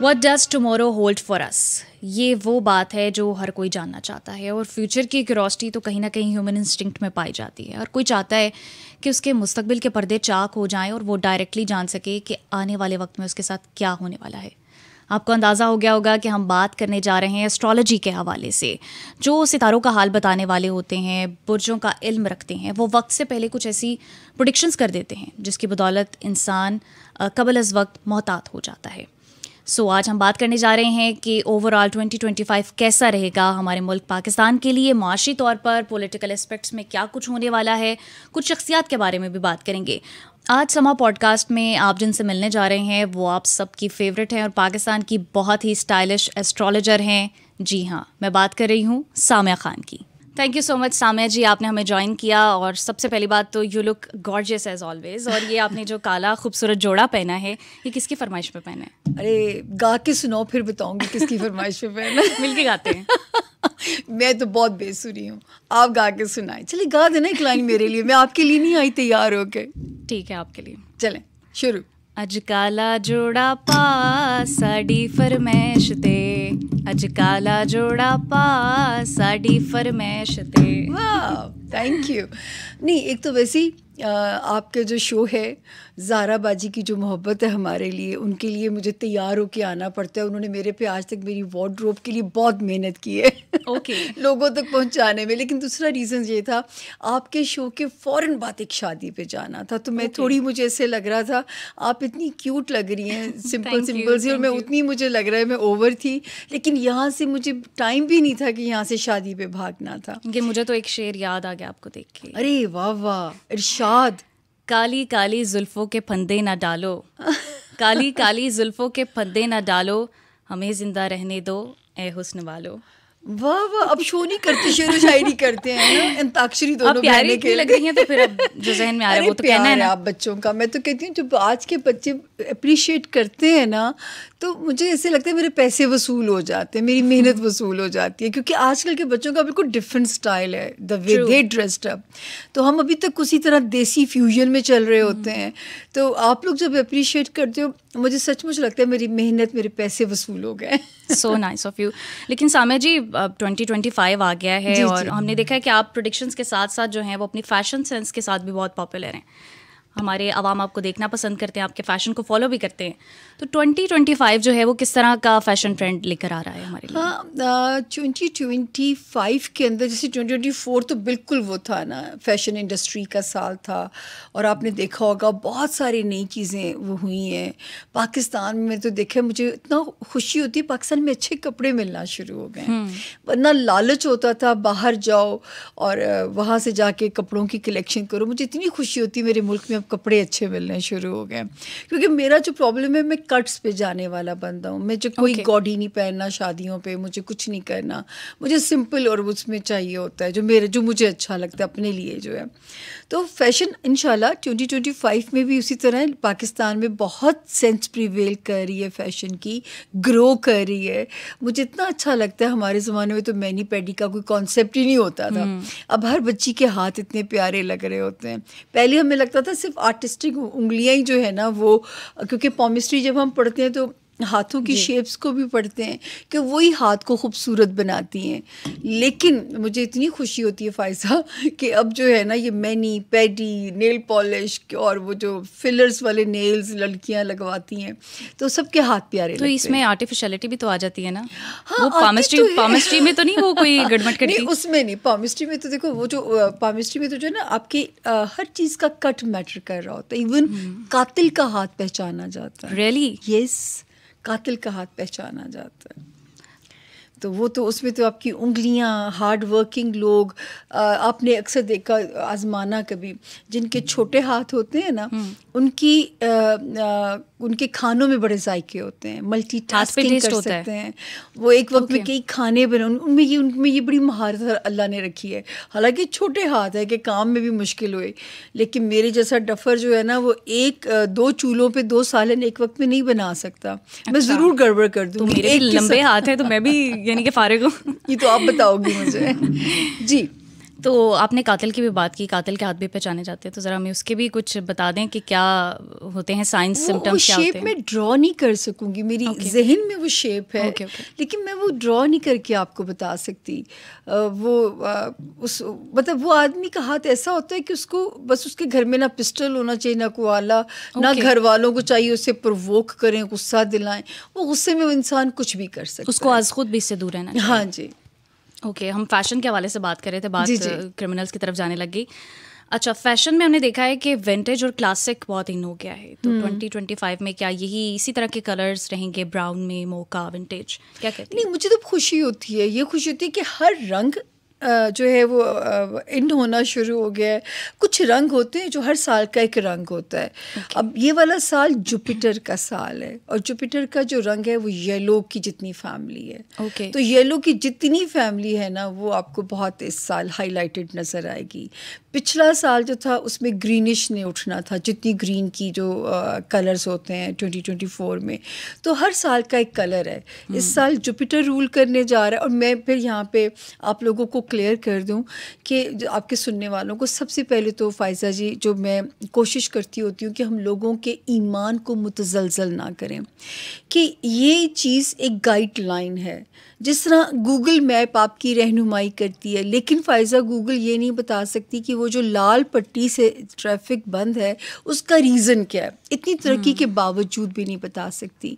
What does tomorrow hold for us? ये वो बात है जो हर कोई जानना चाहता है, और फ्यूचर की क्यूरोसिटी तो कहीं ना कहीं ह्यूमन इंस्टिंक्ट में पाई जाती है। हर कोई चाहता है कि उसके मुस्तकबिल के पर्दे चाक हो जाएं और वो डायरेक्टली जान सके कि आने वाले वक्त में उसके साथ क्या होने वाला है। आपको अंदाज़ा हो गया होगा कि हम बात करने जा रहे हैं एस्ट्रोलॉजी के हवाले से। जो सितारों का हाल बताने वाले होते हैं, बुर्जों का इल्म रखते हैं, वो वक्त से पहले कुछ ऐसी प्रेडिक्शंस कर देते हैं जिसकी बदौलत इंसान कबल अज़ वक्त मोहतात हो जाता है। आज हम बात करने जा रहे हैं कि ओवरऑल 2025 कैसा रहेगा हमारे मुल्क पाकिस्तान के लिए। माशी तौर पर पॉलिटिकल एस्पेक्ट्स में क्या कुछ होने वाला है, कुछ शख्सियात के बारे में भी बात करेंगे। आज समा पॉडकास्ट में आप जिनसे मिलने जा रहे हैं वो आप सबकी फेवरेट हैं और पाकिस्तान की बहुत ही स्टाइलिश एस्ट्रोलॉजर हैं। जी हाँ, मैं बात कर रही हूँ सामिया खान की। Thank you so much Samia ji, आपने हमें ज्वाइन किया। और सबसे पहली बात तो you look gorgeous as always. और ये आपने जो काला खूबसूरत जोड़ा पहना है, ये किसकी फरमाइश पे पहना है? अरे गा के सुनाओ, फिर बताऊंगी किसकी फरमाइश पे पहना है। मिलके गाते हैं। मैं तो बहुत बेसुरी हूँ, आप गा के सुनाएं। चलिए गा देना एक लाइन मेरे लिए, मैं आपके लिए नहीं आई तैयार होके। ठीक है, आपके लिए। चलें शुरू। अज काला जोड़ा पा साड़ी फरमैश ते, अज काला जोड़ा पा साड़ी फरमैश ते। वाह, थैंक यू। नहीं, एक तो वैसे ही आपके जो शो है, ज़ारा बाजी की जो मोहब्बत है हमारे लिए, उनके लिए मुझे तैयार होके आना पड़ता है। उन्होंने मेरे पे आज तक मेरी वार्डरोब के लिए बहुत मेहनत की है लोगों तक पहुंचाने में। लेकिन दूसरा रीज़न ये था, आपके शो के फ़ौरन बाद एक शादी पे जाना था, तो मैं थोड़ी, मुझे ऐसे लग रहा था आप इतनी क्यूट लग रही हैं, सिंपल सी, और मैं उतनी, मुझे लग रहा है मैं ओवर थी। लेकिन यहाँ से मुझे टाइम भी नहीं था कि यहाँ से शादी पे भागना था। कि मुझे तो एक शेर याद आ गया आपको देख के। अरे वाह वाह, इरशाद। काली काली जुल्फों के फंदे ना डालो, काली काली जुल्फों के फंदे ना डालो, हमें जिंदा रहने दो ए हुस्न वालो। वाह वाह, अब शो नहीं करते, शेर व शायरी करते हैं ना, अंताक्षरी दोनों प्यारी की लग रही हैं, तो फिर अब जो जहन में आ रहा है वो तो कहना है ना। आप बच्चों का, मैं तो कहती हूँ जब आज के बच्चे अप्रिशिएट करते हैं ना, तो मुझे ऐसे लगता है मेरे पैसे वसूल हो जाते हैं, मेरी मेहनत वसूल हो जाती है। क्योंकि आजकल के बच्चों का बिल्कुल डिफरेंट स्टाइल है, the way they dressed up. तो हम अभी तक उसी तरह देसी फ्यूजन में चल रहे होते हैं। तो आप लोग जब अप्रिशिएट करते हो, मुझे सचमुच लगता है मेरी मेहनत, मेरे पैसे वसूल हो गए। So nice of you. लेकिन सामिया जी, 2025 आ गया है, और हमने देखा है कि आप प्रेडिक्शंस के साथ साथ जो हैं वो अपनी फैशन सेंस के साथ भी बहुत पॉपुलर हैं। हमारे अवाम आपको देखना पसंद करते हैं, आपके फ़ैशन को फॉलो भी करते हैं। तो 2025 जो है वो किस तरह का फ़ैशन ट्रेंड लेकर आ रहा है हमारे लिए? हाँ, 2025 के अंदर, जैसे 2024 तो बिल्कुल वो था ना, फैशन इंडस्ट्री का साल था। और आपने देखा होगा बहुत सारी नई चीज़ें वो हुई हैं पाकिस्तान में। तो देखा, मुझे इतना खुशी होती है, पाकिस्तान में अच्छे कपड़े मिलना शुरू हो गए। वरना लालच होता था बाहर जाओ और वहाँ से जाके कपड़ों की कलेक्शन करो। मुझे इतनी खुशी होती है मेरे मुल्क में अब कपड़े अच्छे मिलने शुरू हो गए। क्योंकि मेरा जो प्रॉब्लम है, मैं कट्स पे जाने वाला बंदा हूँ। मैं जो कोई गॉडी नहीं पहनना शादियों पे, मुझे कुछ नहीं करना, मुझे सिंपल और उसमें चाहिए होता है जो मुझे अच्छा लगता है अपने लिए जो है। तो फैशन इंशाल्लाह 2025 में भी उसी तरह पाकिस्तान में बहुत सेंस प्रिवेल कर रही है, फैशन की ग्रो कर रही है। मुझे इतना अच्छा लगता है। हमारे ज़माने में तो मैनी पैडी का कोई कॉन्सेप्ट ही नहीं होता था। अब हर बच्ची के हाथ इतने प्यारे लग रहे होते हैं। पहले हमें लगता था सिर्फ आर्टिस्टिक उंगलियां ही जो है ना वो, क्योंकि पॉमिस्ट्री जब हम पढ़ते हैं तो हाथों की शेप्स को भी पढ़ते हैं कि वही हाथ को खूबसूरत बनाती हैं। लेकिन मुझे इतनी खुशी होती है फ़ायज़ा कि अब जो है ना, ये मैनी पैडी, नेल पॉलिश और वो जो फिलर्स वाले नेल्स लड़कियां लगवाती हैं, तो सबके हाथ प्यारे लगते हैं। तो इसमें आर्टिफिशियलिटी भी तो आ जाती है ना। हाँ, वो पामिस्ट्री में तो नहीं वो कोई गड़बड़ करती? नहीं, उसमें नहीं। पामिस्ट्री में तो देखो, वो जो पामिस्ट्री में तो जो है ना, आपकी हर चीज़ का कट मैटर कर रहा होता है। इवन कातिल का हाथ पहचाना जाता है। रियली? यस, कातिल का हाथ पहचाना जाता है। तो वो तो उसमें तो आपकी उंगलियां, हार्ड वर्किंग लोग, आपने अक्सर देखा, आजमाना कभी, जिनके छोटे हाथ होते हैं ना, उनके खानों में बड़े जायके होते हैं, मल्टीटास्किंग कर सकते हैं वो, एक वक्त में कई खाने बने। उनमें ये बड़ी महारत अल्लाह ने रखी है। हालांकि छोटे हाथ है कि काम में भी मुश्किल हुए, लेकिन मेरे जैसा डफर जो है ना, वो 1-2 चूल्हों पे 2 सालन एक वक्त में नहीं बना सकता। मैं ज़रूर गड़बड़ कर दूँ। तो मेरे लंबे हाथ है तो मैं भी यानी कि फारिग हूँ। ये तो आप बताओगी मुझे। जी, तो आपने कातिल की भी बात की, कातिल के हाथ भी पहचाने जाते हैं, तो ज़रा हमें उसके भी कुछ बता दें कि क्या होते हैं साइंस सिम्टम्स, क्या होते हैं? शेप में ड्रॉ नहीं कर सकूंगी, मेरी जहन में वो शेप है, लेकिन मैं वो ड्रॉ नहीं करके आपको बता सकती। मतलब वो आदमी का हाथ ऐसा होता है कि उसको बस उसके घर में ना पिस्टल होना चाहिए, ना कोई आला, ना घर वालों को चाहिए उसे प्रोवोक करें, गुस्सा दिलाएं। वो गुस्से में वो इंसान कुछ भी कर सकता है, उसको आज खुद भी इससे दूर रहना चाहिए। हाँ जी। ओके, हम फैशन के हवाले से बात कर रहे थे, बात क्रिमिनल्स की तरफ जाने लग गई। अच्छा, फैशन में हमने देखा है कि विंटेज और क्लासिक बहुत इन हो गया है, तो 2025 में क्या यही इसी तरह के कलर्स रहेंगे, ब्राउन में, मोका, विंटेज, क्या कहते हैं? नहीं, मुझे तो खुशी होती है, ये खुशी होती है कि हर रंग जो है वो इन होना शुरू हो गया है। कुछ रंग होते हैं जो हर साल का एक रंग होता है। अब ये वाला साल जुपिटर का साल है, और जुपिटर का जो रंग है वो येलो की जितनी फैमिली है। तो येलो की जितनी फैमिली है ना, वो आपको बहुत इस साल हाईलाइटेड नज़र आएगी। पिछला साल जो था उसमें ग्रीनिश ने उठना था, जितनी ग्रीन की जो कलर्स होते हैं 2024 में, तो हर साल का एक कलर है। इस साल जुपिटर रूल करने जा रहा है। और मैं फिर यहाँ पे आप लोगों को क्लियर कर दूं कि आपके सुनने वालों को, सबसे पहले तो फ़ायज़ा जी, जो मैं कोशिश करती होती हूँ कि हम लोगों के ईमान को मुतज़लज़ल ना करें, कि ये चीज़ एक गाइडलाइन है। जिस तरह गूगल मैप आपकी रहनुमाई करती है, लेकिन फ़ायज़ा गूगल ये नहीं बता सकती कि वो जो लाल पट्टी से ट्रैफिक बंद है उसका रीज़न क्या है, इतनी तरक्की के बावजूद भी नहीं बता सकती।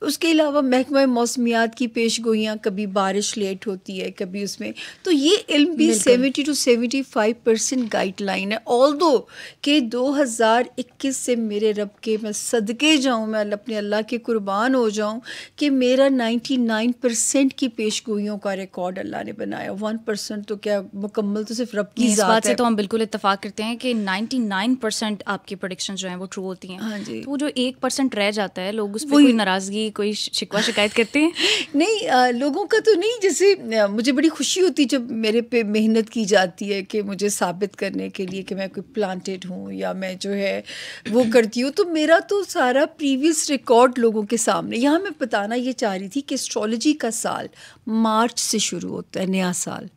उसके अलावा महकमा मौसमियात की पेशगोइयाँ, कभी बारिश लेट होती है, कभी उसमें, तो ये इल्म भी 70 to 75% गाइडलाइन है। ऑल्दो कि 2021 से मेरे रब के मैं सदके जाऊँ, मैं अपने अल्लाह के कुर्बान हो जाऊँ कि मेरा 99% की पेशगोइयों का रिकॉर्ड अल्लाह ने बनाया। 1% तो क्या, मुकम्मल तो सिर्फ रब की ज़ात है। इस बात से तो हम बिल्कुल इत्तेफाक करते हैं कि 99% आपकी प्रेडिक्शन जो हैं वो ट्रू होती हैं। हाँ जी। तो वो जो 1% रह जाता है, लोग उस पर कोई नाराज़गी, कोई शिकवा शिकायत करते हैं? नहीं, लोगों का तो नहीं। जैसे मुझे बड़ी खुशी होती जब मेरे पे मेहनत की जाती है कि मुझे साबित करने के लिए कि मैं कोई प्लांटेड हूँ या मैं जो है वो करती हूँ, तो मेरा तो सारा प्रीवियस रिकॉर्ड लोगों के सामने। यहाँ मैं बताना ये चाह रही थी कि एस्ट्रोलॉजी का साल मार्च से शुरू होता है, नया साल।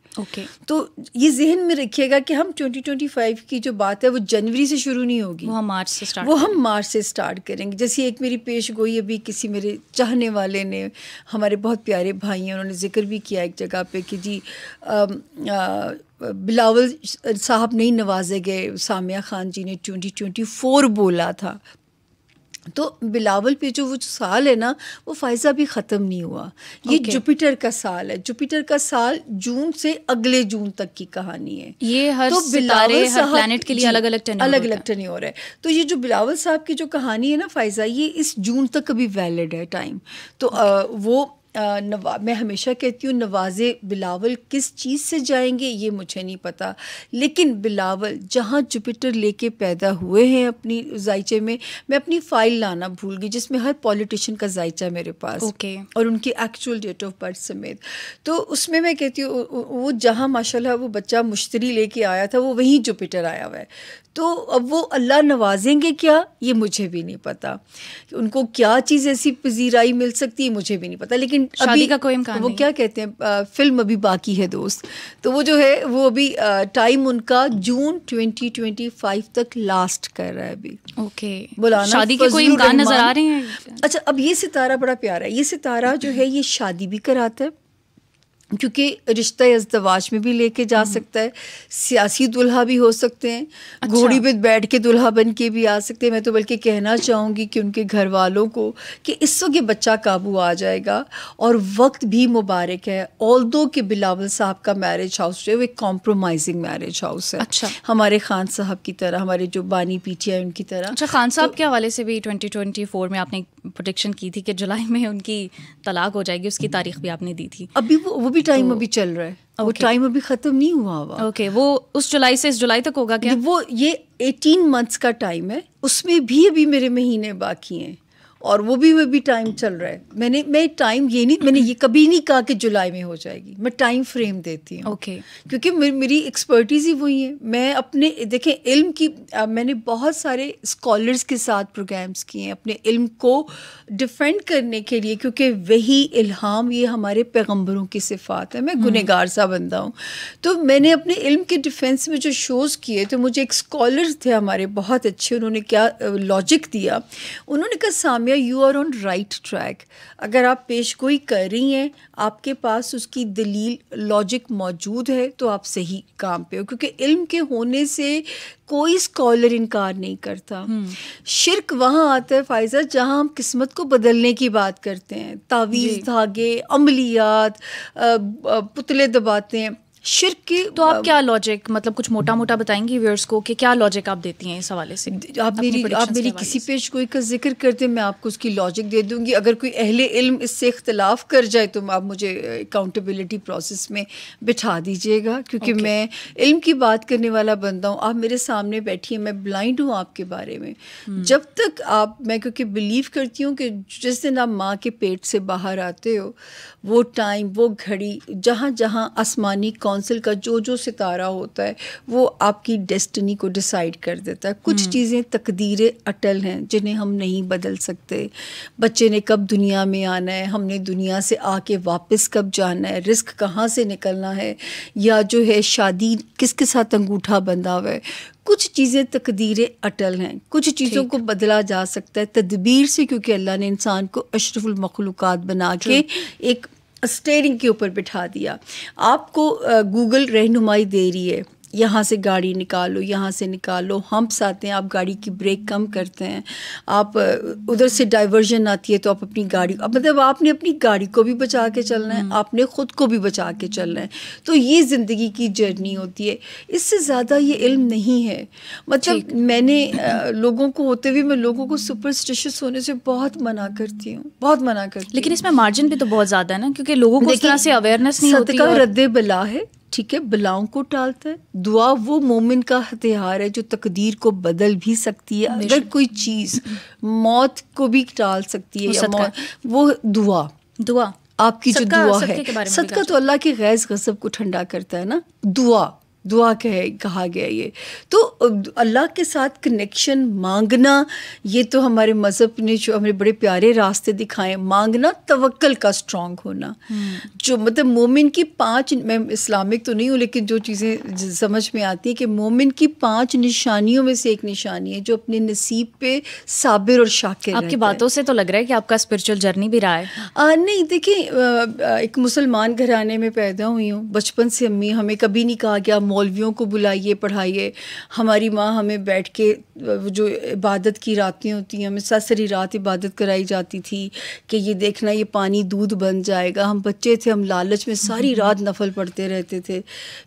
तो ये जहन में रखिएगा कि हम 2025 की जो बात है वो जनवरी से शुरू नहीं होगी, वो हम मार्च से स्टार्ट करेंगे। जैसे एक मेरी पेश गोई अभी किसी मेरे चाहने वाले ने, हमारे बहुत प्यारे भाई हैं, उन्होंने जिक्र भी किया एक जगह पे कि जी बिलावल साहब नहीं नवाजे गए, सामिया खान जी ने 2024 बोला था। तो बिलावल पे जो वो साल है ना, वो फ़ायज़ा भी ख़त्म नहीं हुआ। ये जुपिटर का साल है। जुपिटर का साल जून से अगले जून तक की कहानी है। ये हर तो सितारे, हर प्लैनेट के लिए अलग अलग टर्न हो रहा है। तो ये जो बिलावल साहब की जो कहानी है ना फ़ायज़ा, ये इस जून तक अभी वैलिड है टाइम। तो वो मैं हमेशा कहती हूँ, नवाज़े बिलावल किस चीज़ से जाएंगे ये मुझे नहीं पता, लेकिन बिलावल जहाँ जुपिटर लेके पैदा हुए हैं अपनी जायचे में, मैं अपनी फ़ाइल लाना भूल गई जिसमें हर पॉलिटिशियन का जायचा मेरे पास, और उनकी एक्चुअल डेट ऑफ बर्थ समेत। तो उसमें मैं कहती हूँ वो जहाँ माशाल्लाह वो बच्चा मुश्तरी लेके आया था, वो वहीं जुपिटर आया हुआ है। तो अब वो अल्लाह नवाजेंगे क्या, ये मुझे भी नहीं पता। उनको क्या चीज़ ऐसी पजीराई मिल सकती है मुझे भी नहीं पता। लेकिन शादी का कोई इम्कान वो क्या कहते हैं, फिल्म अभी बाकी है दोस्त, तो वो जो है वो अभी टाइम उनका जून 2025 तक लास्ट कर रहा है अभी। बुलाना शादी के कोई इम्कान नजर आ रहे हैं? अच्छा, अब ये सितारा बड़ा प्यारा है। ये सितारा जो है ये शादी भी कराता है, क्योंकि रिश्ता अज़दवाज में भी लेके जा सकता है, सियासी दुल्हा भी हो सकते हैं, घोड़ी पे बैठ के दुल्हा बन के भी आ सकते हैं। मैं तो बल्कि कहना चाहूँगी कि उनके घर वालों को कि इस वक्त ये बच्चा काबू आ जाएगा, और वक्त भी मुबारक है। ऑल्दो कि बिलावल साहब का मैरिज हाउस जो है वो एक कॉम्प्रोमाइजिंग मैरिज हाउस है। हमारे खान साहब की तरह, हमारे जो बानी पीटी है उनकी तरह। अच्छा, खान साहब के हवाले से भी 2024 में आपने प्रोडिक्शन की थी कि जुलाई में उनकी तलाक हो जाएगी, उसकी तारीख भी आपने दी थी। अभी वो भी टाइम अभी चल रहा है, वो टाइम अभी ख़त्म नहीं हुआ। वो उस जुलाई से इस जुलाई तक होगा क्या? वो ये 18 मंथ्स का टाइम है, उसमें भी अभी मेरे महीने बाकी हैं, और वो भी टाइम चल रहा है। मैंने ये कभी नहीं कहा कि जुलाई में हो जाएगी, मैं टाइम फ्रेम देती हूँ। ओके। क्योंकि मेरी एक्सपर्टीज़ ही वही है। मैं अपने देखें इल्म की मैंने बहुत सारे स्कॉलर्स के साथ प्रोग्राम्स किए हैं अपने इल्म को डिफेंड करने के लिए, क्योंकि वही इल्हाम, ये हमारे पैगंबरों की सिफ़ात है। मैं गुनहगार सा बंदा हूँ, तो मैंने अपने इल्म के डिफेंस में जो शोज़ किए, तो मुझे एक स्कॉलर थे हमारे बहुत अच्छे, उन्होंने क्या लॉजिक दिया। उन्होंने कहा Samia, you are on right track. अगर आप पेशगोई कर रही हैं, आपके पास उसकी दलील लॉजिक मौजूद है, तो आप सही काम पे हो। क्योंकि इल्म के होने से कोई स्कॉलर इनकार नहीं करता। शिर्क वहाँ आता है फ़ायज़ा जहाँ हम किस्मत को बदलने की बात करते हैं, तावीज़, धागे, अमलियात, पुतले दबाते हैं। शिर्क के तो आप क्या लॉजिक, मतलब कुछ मोटा मोटा बताएंगी व्यूअर्स को कि क्या लॉजिक आप देती हैं इस हवाले से? आप मेरी किसी पेशगोई का जिक्र करते हैं, मैं आपको उसकी लॉजिक दे दूंगी। अगर कोई अहले इल्म इससे इख्तलाफ कर जाए तो आप मुझे अकाउंटेबिलिटी प्रोसेस में बिठा दीजिएगा, क्योंकि मैं इल्म की बात करने वाला बंदा हूँ। आप मेरे सामने बैठी हैं, मैं ब्लाइंड हूँ आपके बारे में। जब तक मैं क्योंकि बिलीव करती हूँ कि जिस दिन आप माँ के पेट से बाहर आते हो, वो टाइम, वो घड़ी, जहाँ जहाँ आसमानी काउंसिल का जो सितारा होता है, वो आपकी डेस्टिनी को डिसाइड कर देता है। कुछ चीज़ें तकदीरें अटल हैं जिन्हें हम नहीं बदल सकते। बच्चे ने कब दुनिया में आना है, हमने दुनिया से आके वापस कब जाना है, रिस्क कहाँ से निकलना है, या जो है शादी किसके साथ अंगूठा बंधा हुआ है। कुछ चीज़ें तकदीरें अटल हैं, कुछ चीज़ों को बदला जा सकता है तदबीर से, क्योंकि अल्लाह ने इंसान को अशरफुल मखलूक़ात बना के एक स्टीयरिंग के ऊपर बिठा दिया। आपको गूगल रहनुमाई दे रही है, यहाँ से गाड़ी निकालो, यहाँ से निकालो, हम्प्स आते हैं, आप गाड़ी की ब्रेक कम करते हैं, आप उधर से डाइवर्जन आती है तो आप अपनी गाड़ी, मतलब आपने अपनी गाड़ी को भी बचा के चलना है, आपने ख़ुद को भी बचा के चलना है। तो ये ज़िंदगी की जर्नी होती है, इससे ज़्यादा ये इल्म नहीं है। मतलब मैंने लोगों को होते हुए मैं लोगों को सुपरस्टिशियस होने से बहुत मना करती हूँ, बहुत मना करती हूँ। लेकिन इसमें मार्जिन भी तो बहुत ज़्यादा है ना, क्योंकि लोगों को इस तरह से अवेयरनेस नहीं होती। सदका रद्दे बला है, ठीक है, बलाओं को टालता है। दुआ वो मोमिन का हथियार है जो तकदीर को बदल भी सकती है। अगर कोई चीज़ मौत को भी टाल सकती है, या मौत, वो दुआ आपकी जो दुआ है। सदका तो अल्लाह के गैज़ गज़ब को ठंडा करता है ना, दुआ कहा गया। ये तो अल्लाह के साथ कनेक्शन मांगना, ये तो हमारे मज़हब ने जो हमें बड़े प्यारे रास्ते दिखाए। मांगना, तवक्कल का स्ट्रॉन्ग होना, जो मतलब मोमिन की 5, मैं इस्लामिक तो नहीं हूँ लेकिन जो चीज़ें समझ में आती है कि मोमिन की 5 निशानियों में से एक निशानी है जो अपने नसीब पे साबिर और शाकिर। आपकी बातों से तो लग रहा है कि आपका स्पिरिचुअल जर्नी भी रहा है। नहीं, देखिए, एक मुसलमान घराने में पैदा हुई हूँ। बचपन से अम्मी हमें कभी नहीं कहा गया मौलवियों को बुलाइए, पढ़ाइए। हमारी माँ हमें बैठ के जो इबादत की रातें होती हैं, हमें सारी रात इबादत कराई जाती थी कि ये देखना ये पानी दूध बन जाएगा। हम बच्चे थे, हम लालच में सारी रात नफल पढ़ते रहते थे।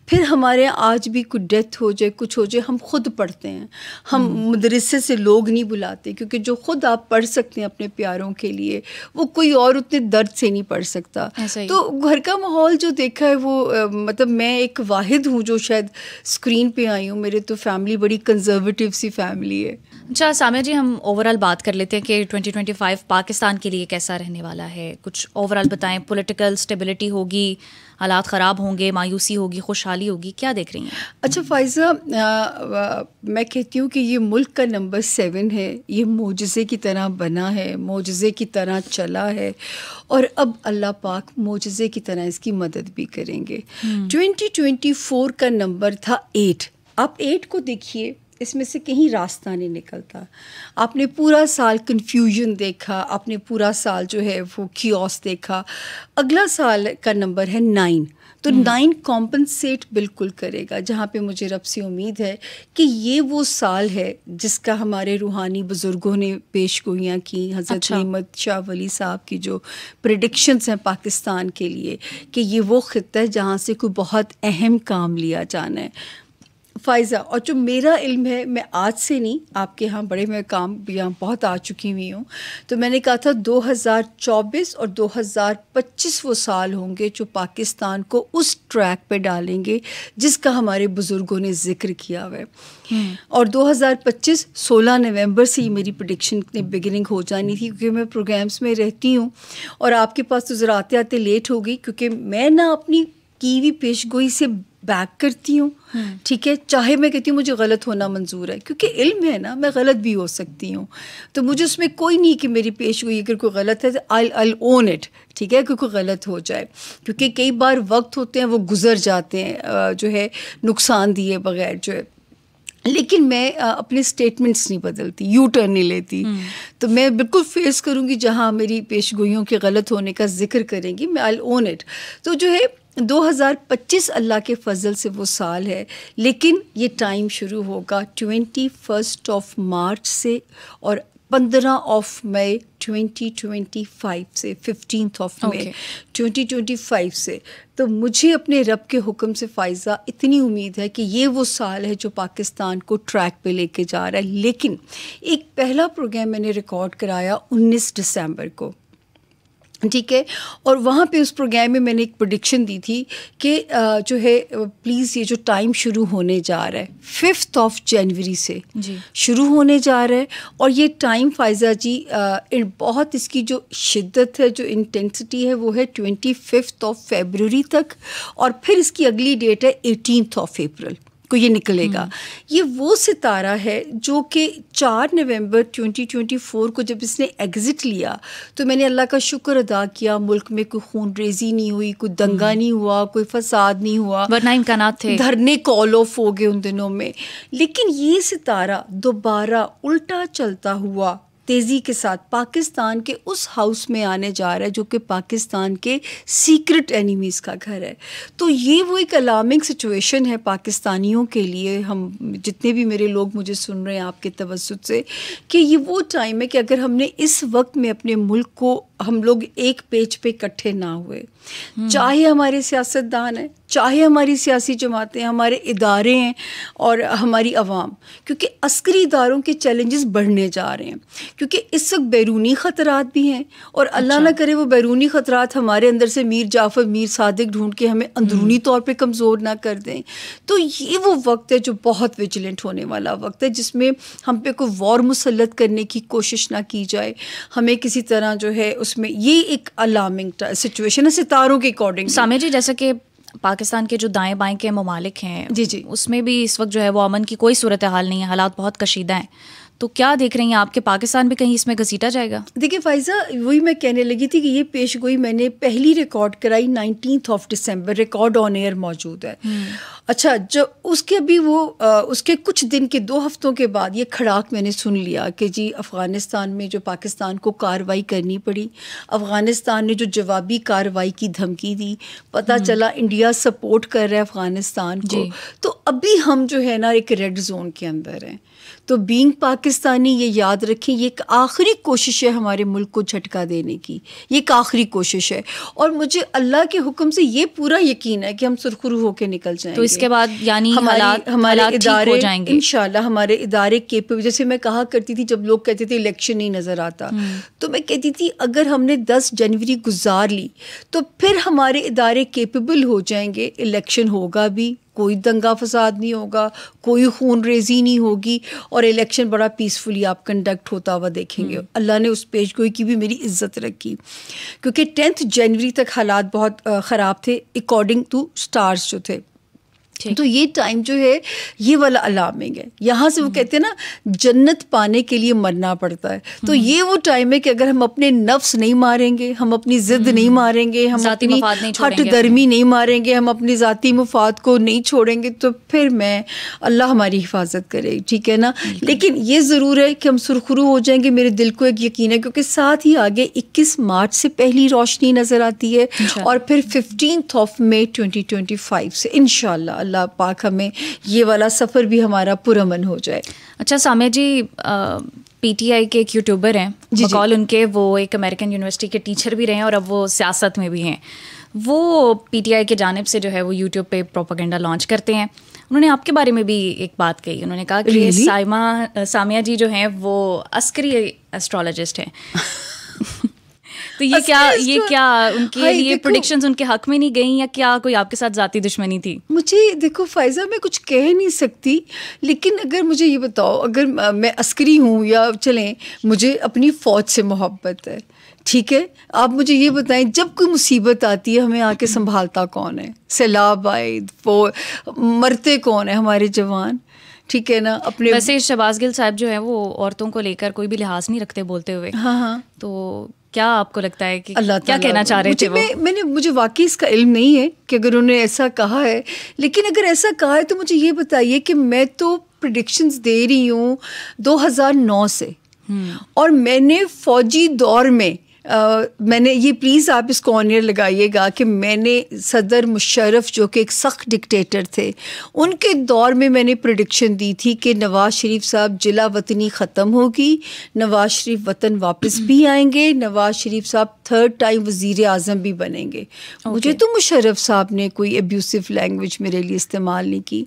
फिर हमारे आज भी कुछ डेथ हो जाए, कुछ हो जाए, हम खुद पढ़ते हैं। हम मदरसे से लोग नहीं बुलाते, क्योंकि जो खुद आप पढ़ सकते हैं अपने प्यारों के लिए, वो कोई और उतने दर्द से नहीं पढ़ सकता। तो घर का माहौल जो देखा है वो मतलब मैं एक वाहिद हूँ जो शायद स्क्रीन पे आई हूँ। मेरे तो फैमिली बड़ी कंजर्वेटिव सी फैमिली है। अच्छा सामिया जी, हम ओवरऑल बात कर लेते हैं कि 2025 पाकिस्तान के लिए कैसा रहने वाला है। कुछ ओवरऑल बताएं। पॉलिटिकल स्टेबिलिटी होगी, हालात ख़राब होंगे, मायूसी होगी, खुशहाली होगी, क्या देख रही हैं? अच्छा फ़ाइज़ा, मैं कहती हूँ कि ये मुल्क का नंबर 7 है। ये मोजज़े की तरह बना है, मोजज़े की तरह चला है, और अब अल्लाह पाक मोजज़े की तरह इसकी मदद भी करेंगे। 2024 का नंबर था 8। आप 8 को देखिए, इसमें से कहीं रास्ता नहीं निकलता। आपने पूरा साल कन्फ्यूजन देखा, आपने पूरा साल जो है वो कियोस देखा। अगला साल का नंबर है 9, तो 9 कॉम्पनसेट बिल्कुल करेगा, जहाँ पे मुझे रब से उम्मीद है कि ये वो साल है जिसका हमारे रूहानी बुज़ुर्गों ने पेशगोइयाँ की। हज़रत नेमत शाह वली साहब की जो प्रेडिक्शंस हैं पाकिस्तान के लिए, कि ये वो ख़ित्ता है जहाँ से कोई बहुत अहम काम लिया जाना है। फ़ायज़ा, और जो मेरा इल्म है, मैं आज से नहीं, आपके यहाँ बड़े मैं काम यहाँ बहुत आ चुकी हुई हूँ, तो मैंने कहा था 2024 और 2025 वो साल होंगे जो पाकिस्तान को उस ट्रैक पे डालेंगे जिसका हमारे बुज़ुर्गों ने ज़िक्र किया हुआ है। और 2025 16 नवंबर से ही मेरी प्रेडिक्शन की बिगिनिंग हो जानी थी, क्योंकि मैं प्रोग्राम्स में रहती हूँ और आपके पास तो ज़रा आते आते लेट हो गई, क्योंकि मैं ना अपनी की हुई पेशगोई से बैक करती हूँ, ठीक है, चाहे मैं कहती हूँ मुझे गलत होना मंजूर है, क्योंकि इल्म है ना, मैं गलत भी हो सकती हूँ, तो मुझे उसमें कोई नहीं कि मेरी पेशगोई अगर कोई गलत है तो आई ओन इट, ठीक है, क्योंकि गलत हो जाए, क्योंकि कई बार वक्त होते हैं वो गुजर जाते हैं जो है नुकसान दिए बगैर जो है, लेकिन मैं अपने स्टेटमेंट्स नहीं बदलती, यू टर्न नहीं लेती, तो मैं बिल्कुल फेस करूँगी जहाँ मेरी पेशगोइयों के गलत होने का जिक्र करेंगी, मैं आई ओन इट। तो जो है 2025 अल्लाह के फजल से वो साल है, लेकिन ये टाइम शुरू होगा 21 मार्च से और 15 मई 2025 से, 15 मई 2025 से। तो मुझे अपने रब के हुक्म से फ़ायज़ा इतनी उम्मीद है कि ये वो साल है जो पाकिस्तान को ट्रैक पे लेके जा रहा है। लेकिन एक पहला प्रोग्राम मैंने रिकॉर्ड कराया 19 दिसंबर को, ठीक है, और वहाँ पे उस प्रोग्राम में मैंने एक प्रेडिक्शन दी थी कि जो है प्लीज़ ये जो टाइम शुरू होने जा रहा है 5 जनवरी से शुरू होने जा रहा है, और ये टाइम फ़ायज़ा जी बहुत इसकी जो शिद्दत है, जो इंटेंसिटी है, वो है 25 फरवरी तक, और फिर इसकी अगली डेट है 18 अप्रैल को ये निकलेगा। ये वो सितारा है जो कि 4 नवंबर 2024 को जब इसने एग्ज़िट लिया तो मैंने अल्लाह का शुक्र अदा किया, मुल्क में कोई खून रेजी नहीं हुई, कोई दंगा नहीं हुआ, कोई फसाद नहीं हुआ, वरना इम्कानात थे, धरने कॉल ऑफ हो गए उन दिनों में। लेकिन ये सितारा दोबारा उल्टा चलता हुआ तेज़ी के साथ पाकिस्तान के उस हाउस में आने जा रहा है जो कि पाकिस्तान के सीक्रेट एनिमीज़ का घर है। तो ये वो एक अलार्मिंग सिचुएशन है पाकिस्तानियों के लिए, हम जितने भी मेरे लोग मुझे सुन रहे हैं आपके तवज्जुद से, कि ये वो टाइम है कि अगर हमने इस वक्त में अपने मुल्क को, हम लोग एक पेज पे इकट्ठे ना हुए, चाहे हमारे सियासतदान हैं, चाहे हमारी सियासी जमातें, हमारे इदारे हैं और हमारी आवाम, क्योंकि अस्करी इदारों के चैलेंजेस बढ़ने जा रहे हैं, क्योंकि इस वक्त बैरूनी ख़तरात भी हैं, और अल्लाह ना करे वो बैरूनी ख़तरात हमारे अंदर से मीर जाफ़र, मीर सादिक ढूंढ के हमें अंदरूनी तौर पे कमज़ोर ना कर दें। तो ये वो वक्त है जो बहुत विजिलेंट होने वाला वक्त है, जिसमें हम पे कोई वॉर मुसल्लत करने की कोशिश ना की जाए, हमें किसी तरह जो है उसमें, ये एक अलार्मिंग सिचुएशन है सितारों के अकॉर्डिंग। सामे जी, जैसे कि पाकिस्तान के जो दाएं बाएं के ममालिक हैं, जी, उसमें भी इस वक्त जो है वो अमन की कोई सूरत हाल नहीं है, हालात बहुत कशीदा हैं, तो क्या देख रही हैं आपके पाकिस्तान भी कहीं इसमें घसीटा जाएगा? देखिए फ़ायज़ा, वही मैं कहने लगी थी कि ये पेशगोई मैंने पहली रिकॉर्ड कराई 19 दिसंबर, रिकॉर्ड ऑन एयर मौजूद है। अच्छा, जो उसके अभी वो उसके कुछ दिन के 2 हफ्तों के बाद ये खड़ाक मैंने सुन लिया कि जी अफ़गानिस्तान में जो पाकिस्तान को कार्रवाई करनी पड़ी, अफ़गानिस्तान ने जो जवाबी कार्रवाई की धमकी दी, पता चला इंडिया सपोर्ट कर रहा है अफ़गानिस्तान को, तो अभी हम जो है ना एक रेड जोन के अंदर हैं। तो बीइंग पाकिस्तानी ये याद रखें, ये एक आखिरी कोशिश है हमारे मुल्क को झटका देने की, ये एक आखिरी कोशिश है, और मुझे अल्लाह के हुक्म से ये पूरा यकीन है कि हम सुरखुरू होकर निकल जाएंगे। तो इसके बाद यानी हमारे इदारे इंशाल्लाह, हमारे इदारे केपेबल, जैसे मैं कहा करती थी जब लोग कहते थे इलेक्शन नहीं नज़र आता, तो मैं कहती थी अगर हमने 10 जनवरी गुजार ली तो फिर हमारे इदारे केपेबल हो जाएंगे, इलेक्शन होगा भी, कोई दंगा फसाद नहीं होगा, कोई खून रेजी नहीं होगी, और इलेक्शन बड़ा पीसफुली आप कंडक्ट होता हुआ देखेंगे। अल्लाह ने उस पेशगोई की भी मेरी इज्जत रखी, क्योंकि 10 जनवरी तक हालात बहुत ख़राब थे अकॉर्डिंग टू स्टार्स जो थे। तो ये टाइम जो है ये वाला अलार्मिंग है, यहाँ से वो कहते हैं ना जन्नत पाने के लिए मरना पड़ता है, तो ये वो टाइम है कि अगर हम अपने नफ्स नहीं मारेंगे, हम अपनी ज़िद नहीं मारेंगे, हम अपनी हट दर्मी नहीं मारेंगे, हम अपनी ज़ाती मुफाद को नहीं छोड़ेंगे, तो फिर मैं अल्लाह हमारी हिफाजत करे, ठीक है ना। लेकिन ये ज़रूर है कि हम सुरखरू हो जाएंगे, मेरे दिल को एक यकीन है, क्योंकि साथ ही आगे 21 मार्च से पहली रोशनी नज़र आती है, और फिर 15 मई 2025 से इंशाअल्लाह अल्लाह पाक हमें ये वाला सफ़र भी हमारा पुरअमन हो जाए। अच्छा सामे जी, पीटीआई के एक यूट्यूबर हैं, बकौल उनके वो एक अमेरिकन यूनिवर्सिटी के टीचर भी रहे हैं और अब वो सियासत में भी हैं, वो पीटीआई के जानिब से जो है वो यूट्यूब पे प्रोपेगेंडा लॉन्च करते हैं। उन्होंने आपके बारे में भी एक बात कही, उन्होंने कहा कि सामिया जी जो हैं वो अस्करी एस्ट्रोलॉजिस्ट हैं। तो ये क्या उनके लिए प्रेडिक्शंस उनके हक में नहीं गई, या क्या कोई आपके साथ जाती दुश्मनी थी? मुझे देखो फ़ायज़ा, मैं कुछ कह नहीं सकती, लेकिन अगर मुझे ये बताओ, अगर मैं अस्करी हूँ या चलें मुझे अपनी फ़ौज से मोहब्बत है, ठीक है, आप मुझे ये बताएं जब कोई मुसीबत आती है हमें आके संभालता कौन है? सैलाब आए वो मरते कौन है? हमारे जवान, ठीक है ना। अपने वैसे शहबाज गिल साहब जो है वो औरतों को लेकर कोई भी लिहाज नहीं रखते बोलते हुए। हाँ, तो क्या आपको लगता है कि क्या कहना चाह रहे थे वो? मुझे वाकई इसका इल्म नहीं है कि अगर उन्होंने ऐसा कहा है, लेकिन अगर ऐसा कहा है तो मुझे ये बताइए कि मैं तो प्रेडिक्शंस दे रही हूँ 2009 से, और मैंने फ़ौजी दौर में मैंने ये, प्लीज़ आप इसको ऑनियर लगाइएगा कि मैंने सदर मुशर्रफ जो कि एक सख्त डिक्टेटर थे, उनके दौर में मैंने प्रेडिक्शन दी थी कि नवाज़ शरीफ साहब जिला वतनी ख़त्म होगी, नवाज़ शरीफ वतन वापस भी आएंगे, नवाज़ शरीफ साहब थर्ड टाइम वज़ीर आज़म भी बनेंगे। मुझे तो मुशर्रफ साहब ने कोई एब्यूसिव लैंग्वेज मेरे लिए इस्तेमाल नहीं की।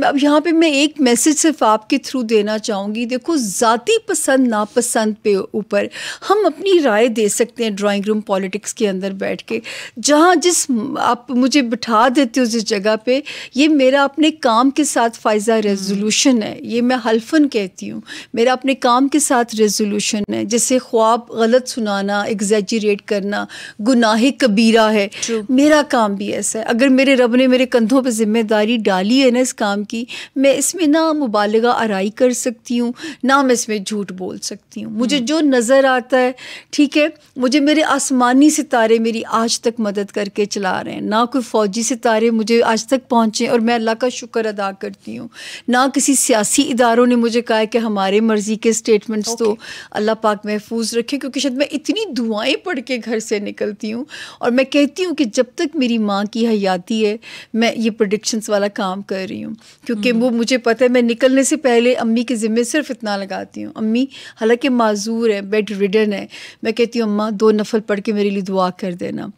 अब यहाँ पे मैं एक मैसेज सिर्फ आपके थ्रू देना चाहूँगी। देखो, ज़ाती पसंद नापसंद पे ऊपर हम अपनी राय दे सकते हैं ड्राइंग रूम पॉलिटिक्स के अंदर बैठ के, जहाँ जिस आप मुझे बिठा देते हो जिस जगह पे, ये मेरा अपने काम के साथ फ़ायज़ा रेजोल्यूशन है, ये मैं हल्फन कहती हूँ, मेरा अपने काम के साथ रेजोल्यूशन है। जैसे ख्वाब गलत सुनाना, एग्जैजरेट करना गुनाह कबीरा है, मेरा काम भी ऐसा है। अगर मेरे रब ने मेरे कंधों पर जिम्मेदारी डाली है ना इस काम की, मैं इसमें ना मुबालगा आराई कर सकती हूँ, ना मैं इसमें झूठ बोल सकती हूँ। मुझे जो नज़र आता है, ठीक है, मुझे मेरे आसमानी सितारे मेरी आज तक मदद करके चला रहे हैं, ना कोई फ़ौजी सितारे मुझे आज तक पहुँचे, और मैं अल्लाह का शुक्र अदा करती हूँ। ना किसी सियासी इदारों ने मुझे कहा है कि हमारे मर्ज़ी के स्टेटमेंट्स तो अल्लाह पाक महफूज रखे, क्योंकि शायद मैं इतनी दुआएं पढ़ के घर से निकलती हूँ, और मैं कहती हूँ कि जब तक मेरी माँ की हयाती है मैं ये प्रेडिक्शंस वाला काम कर रही हूँ, क्योंकि वो मुझे पता है मैं निकलने से पहले अम्मी के ज़िम्मे सिर्फ इतना लगाती हूँ, अम्मी हालांकि माजूर है, बेड रिडन है, मैं कहती हूँ अम्मा 2 नफल पढ़ के मेरे लिए दुआ कर देना।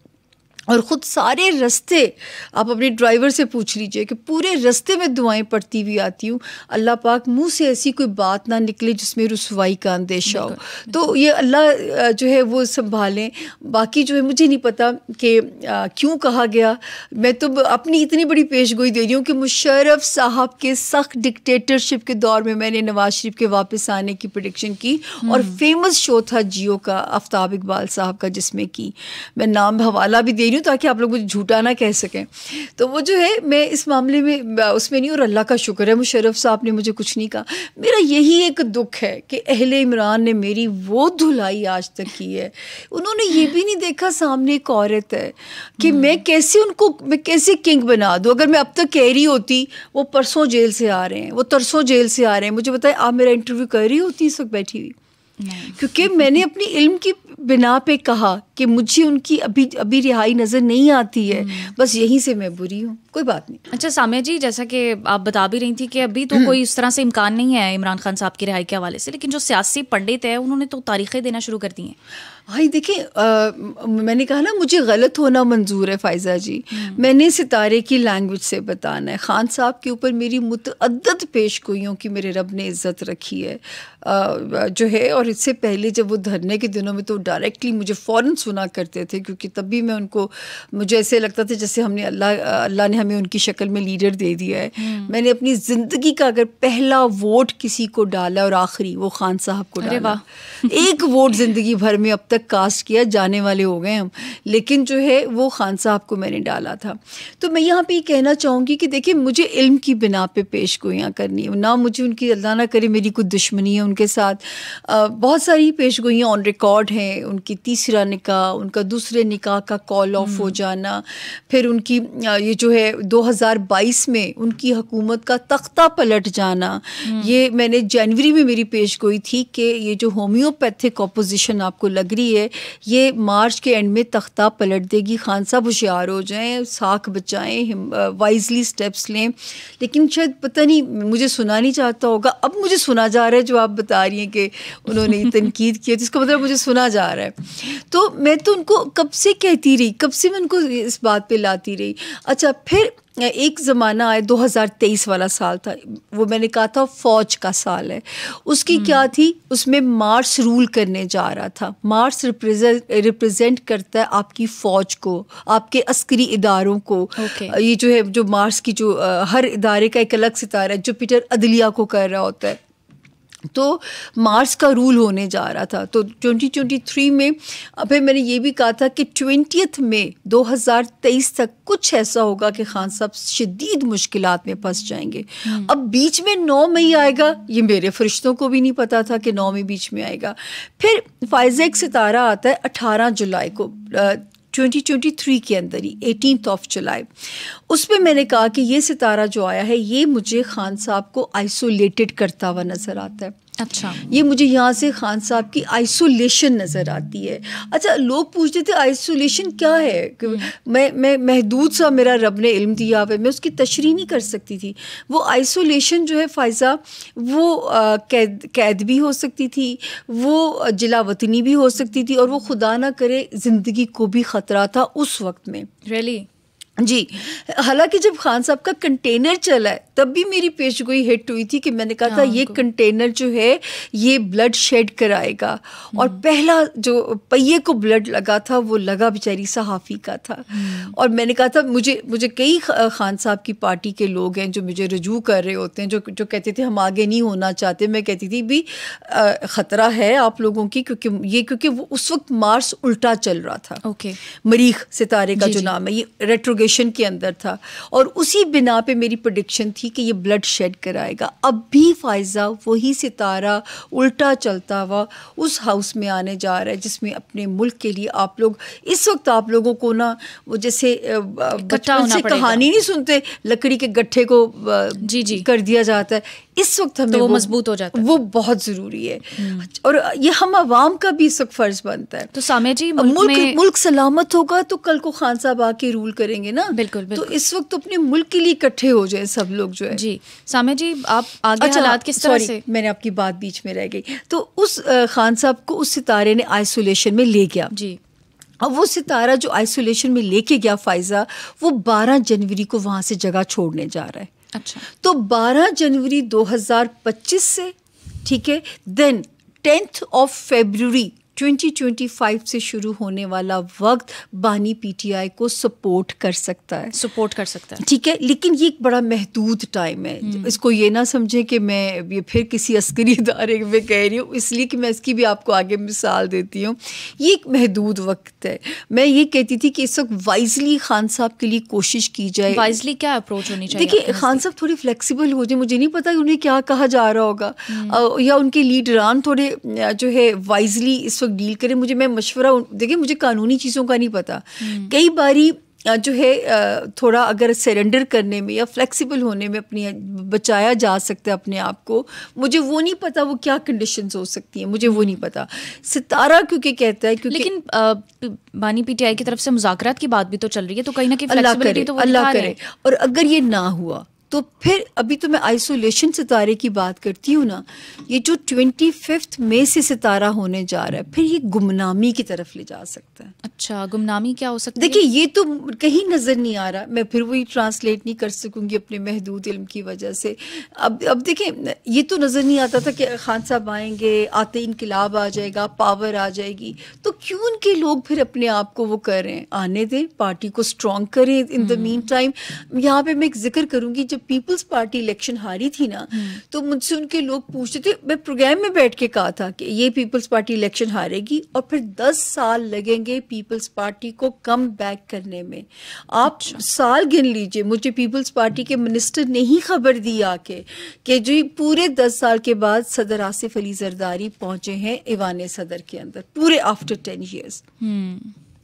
और ख़ुद सारे रास्ते आप अपने ड्राइवर से पूछ लीजिए कि पूरे रास्ते में दुआएं पढ़ती हुई आती हूँ, अल्लाह पाक मुंह से ऐसी कोई बात ना निकले जिसमें रुसवाई का अंदेशा हो। तो ये अल्लाह जो है वो संभालें। बाकी जो है मुझे नहीं पता कि क्यों कहा गया, मैं तो अपनी इतनी बड़ी पेशगोई दे रही हूँ कि मुशर्रफ साहब के सख्त डिक्टेटरशिप के दौर में मैंने नवाज शरीफ के वापस आने की प्रेडिक्शन की, और फेमस शो था जियो का आफ्ताब इकबाल साहब का, जिसमें की मैं नाम हवाला भी दे रही हूँ ताकि आप लोग मुझे झूठा ना कह सकें। तो वो जो है मैं इस मामले में उसमें नहीं, और अल्लाह का शुक्र है मुशर्रफ साहब ने मुझे कुछ नहीं कहा। मेरा यही एक दुख है कि अहले इमरान ने मेरी वो धुलाई आज तक की है, उन्होंने ये भी नहीं देखा सामने एक औरत है कि मैं कैसे किंग बना दूँ। अगर मैं अब तक कह रही होती वो परसों जेल से आ रहे हैं, वो तरसों जेल से आ रहे हैं, मुझे बताएं आप मेरा इंटरव्यू कर रही होती इस वक्त बैठी हुई? क्योंकि मैंने अपनी इल्म की बिना पे कहा कि मुझे उनकी अभी रिहाई नज़र नहीं आती है, बस यहीं से मैं बुरी हूँ, कोई बात नहीं। अच्छा सामिया जी, जैसा कि आप बता भी रही थी कि अभी तो कोई इस तरह से इम्कान नहीं है इमरान खान साहब की रिहाई के हवाले से, लेकिन जो सियासी पंडित है उन्होंने तो तारीखें देना शुरू कर दी हैं। भाई देखिए, मैंने कहा ना मुझे गलत होना मंजूर है फ़ायज़ा जी, मैंने सितारे की लैंग्वेज से बताना है। खान साहब के ऊपर मेरी मुतअद्दद पेशगोइयों की मेरे रब ने इज़्ज़त रखी है जो है, और इससे पहले जब वो धरने के दिनों में तो डायरेक्टली मुझे फ़ौरन सुना करते थे, क्योंकि तब भी मैं उनको, मुझे ऐसे लगता था जैसे अल्लाह ने हमें उनकी शक्ल में लीडर दे दिया है। मैंने अपनी ज़िंदगी का अगर पहला वोट किसी को डाला और आखिरी, वो खान साहब को डाला। एक वोट ज़िंदगी भर में अब तक कास्ट किया, जाने वाले हो गए हम, लेकिन जो है वो खान साहब को मैंने डाला था। तो मैं यहाँ पे ये कहना चाहूँगी कि देखिए मुझे इल्म की बिना पे पेशगोइयाँ करनी है, ना मुझे उनकी, अल्लाह ना करे मेरी कोई दुश्मनी है उनके साथ। बहुत सारी पेशगोइयाँ ऑन रिकॉर्ड हैं, उनकी तीसरा निकाह, उनका दूसरे निकाह का कॉल ऑफ हो जाना, फिर उनकी ये जो है 2022 में उनकी हुकूमत का तख्ता पलट जाना। ये मैंने जनवरी में मेरी पेशगोई थी कि ये जो होम्योपैथिक अपोजिशन आपको लग रही है, ये मार्च के एंड में तख्ता पलट देगी। खान साहब होशियार हो जाएं, साख बचाएं, वाइजली स्टेप्स लें। लेकिन शायद पता नहीं, मुझे सुना नहीं चाहता होगा, अब मुझे सुना जा रहा है जो आप बता रही हैं कि उन्होंने तनकीद की है, तो इसका मतलब मुझे सुना जा आ रहा है। तो मैं तो उनको कब से कहती रही, कब से मैं उनको इस बात पे लाती रही। अच्छा, फिर एक ज़माना आया, 2023 वाला साल था, वो मैंने कहा था फ़ौज का साल है। उसकी क्या थी, उसमें मार्स रूल करने जा रहा था। मार्स रिप्रेजेंट करता है आपकी फ़ौज को, आपके अस्करी इदारों को। ये जो है, जो मार्स की जो हर इदारे का एक अलग सितारा है, जुपिटर अदलिया को कर रहा होता है। तो मार्स का रूल होने जा रहा था। तो 2023 में फिर मैंने ये भी कहा था कि 20 मई 2023 तक कुछ ऐसा होगा कि खान साहब शदीद मुश्किलात में फंस जाएंगे। अब बीच में 9 मई आएगा, ये मेरे फरिश्तों को भी नहीं पता था कि 9 मई बीच में आएगा। फिर फाइज़ा एक सितारा आता है 18 जुलाई को 2023 के अंदर ही, 18 जुलाई। उसमें मैंने कहा कि ये सितारा जो आया है, ये मुझे खान साहब को आइसोलेटेड करता हुआ नज़र आता है। अच्छा, ये मुझे यहाँ से खान साहब की आइसोलेशन नज़र आती है। अच्छा, लोग पूछते थे आइसोलेशन क्या है, मैं महदूद सा मेरा रब ने इल्म दिया हुआ है, मैं उसकी तशरीह नहीं कर सकती थी। वो आइसोलेशन जो है फ़ायज़ा, वो कैद भी हो सकती थी, वो जिला वतनी भी हो सकती थी, और वो खुदा ना करे ज़िंदगी को भी ख़तरा था उस वक्त में। रियली जी। हालांकि जब खान साहब का कंटेनर चला है तब भी मेरी पेशगोई हिट हुई थी कि मैंने कहा था ये कंटेनर जो है ये ब्लड शेड कराएगा, और पहला जो पहिए को ब्लड लगा था वो लगा बेचारी सहाफ़ी का था। और मैंने कहा था, मुझे कई खान साहब की पार्टी के लोग हैं जो मुझे रजू कर रहे होते हैं, जो कहते थे हम आगे नहीं होना चाहते। मैं कहती थी भी ख़तरा है आप लोगों की, क्योंकि वो उस वक्त मार्स उल्टा चल रहा था। ओके, मरीख सितारे का जो नाम है, ये रेट्रोगेशन के अंदर था, और उसी बिना पे मेरी प्रेडिक्शन थी कि ये ब्लड शेड कराएगा। अब भी फ़ायज़ा वही सितारा उल्टा चलता हुआ उस हाउस में आने जा रहा है जिसमें अपने मुल्क के लिए आप लोग, इस वक्त आप लोगों को ना, वो जैसे बचपन से कहानी नहीं सुनते, लकड़ी के गट्ठे को जी कर दिया जाता है, इस वक्त हमें तो वो मजबूत हो जाता है, वो बहुत ज़रूरी है। और ये हम आवाम का भी इस वक्त फ़र्ज़ बनता है। तो सामिया जी, मुल्क सलामत होगा तो कल को खान साहब आके रूल करेंगे ना। बिल्कुल, बिल्कुल। तो इस वक्त अपने मुल्क के लिए इकट्ठे हो जाए सब लोग जो है। जी सामिया जी, आप आगे हालात किस तरह से, मैंने आपकी बात बीच में रह गई। तो उस खान साहब को उस सितारे ने आइसोलेशन में ले गया। जी, अब वो सितारा जो आइसोलेशन में लेके गया फ़ायज़ा, वो 12 जनवरी को वहाँ से जगह छोड़ने जा रहा है। अच्छा, तो 12 जनवरी 2025 से, ठीक है, देन 10 फरवरी 2025 से शुरू होने वाला वक्त बानी पीटीआई को सपोर्ट कर सकता है, ठीक है। लेकिन ये एक बड़ा महदूद टाइम है। इसको ये ना समझें कि मैं ये फिर किसी अस्करी इदारे में कह रही हूँ, इसलिए कि मैं इसकी भी आपको आगे मिसाल देती हूँ। ये एक महदूद वक्त है। मैं ये कहती थी कि इस वक्त वाइजली खान साहब के लिए कोशिश की जाए। वाइजली क्या अप्रोच होनी चाहिए? देखिए, खान साहब थोड़े फ्लेक्सिबल हो जाए। मुझे नहीं पता उन्हें क्या कहा जा रहा होगा, या उनके लीडरान थोड़े जो है वाइजली इस डील करें। मैं मशवरा, देखिए मुझे कानूनी चीज़ों का नहीं पता, कई बारी जो है थोड़ा अगर सरेंडर करने में या फ्लेक्सिबल होने में अपनी बचाया जा सकता है अपने आप को। मुझे वो नहीं पता वो क्या कंडीशंस हो सकती हैं, मुझे वो नहीं पता। सितारा क्योंकि कहता है, क्योंकि लेकिन बानी पीटीआई की तरफ से मुज़ाकरात की बात भी तो चल रही है, तो कहीं ना कहीं फ्लेक्सिबिलिटी तो वो अल्लाह करे। और अगर ये ना हुआ तो फिर अभी तो मैं आइसोलेशन सितारे की बात करती हूँ ना, ये जो 25 मई से सितारा होने जा रहा है, फिर ये गुमनामी की तरफ ले जा सकता है। अच्छा, गुमनामी क्या हो सकती है? देखिए, ये तो कहीं नज़र नहीं आ रहा, मैं फिर वही ट्रांसलेट नहीं कर सकूंगी अपने महदूद इल्म की वजह से। अब देखिए, ये तो नज़र नहीं आता था कि खान साहब आएंगे, आते इनकलाब आ जाएगा, पावर आ जाएगी। तो क्यों उनके लोग फिर अपने आप को वो कर रहे हैं? आने दें, पार्टी को स्ट्रॉन्ग करें। इन द मीन टाइम यहाँ पे मैं एक जिक्र करूंगी, जब पीपल्स पार्टी इलेक्शन हारी थी ना, तो मुझसे उनके लोग पूछते थे, मैं प्रोग्राम में बैठ के कहा था कि ये पीपल्स पार्टी इलेक्शन हारेगी और फिर 10 साल लगेंगे पीपल्स पार्टी को कम बैक करने में। आप साल गिन लीजिए। मुझे पीपल्स पार्टी के मिनिस्टर ने ही खबर दी आके कि जो पूरे 10 साल के बाद सदर आसिफ अली जरदारी पहुंचे हैं ईवान सदर के अंदर, पूरे आफ्टर 10 ईयर्स।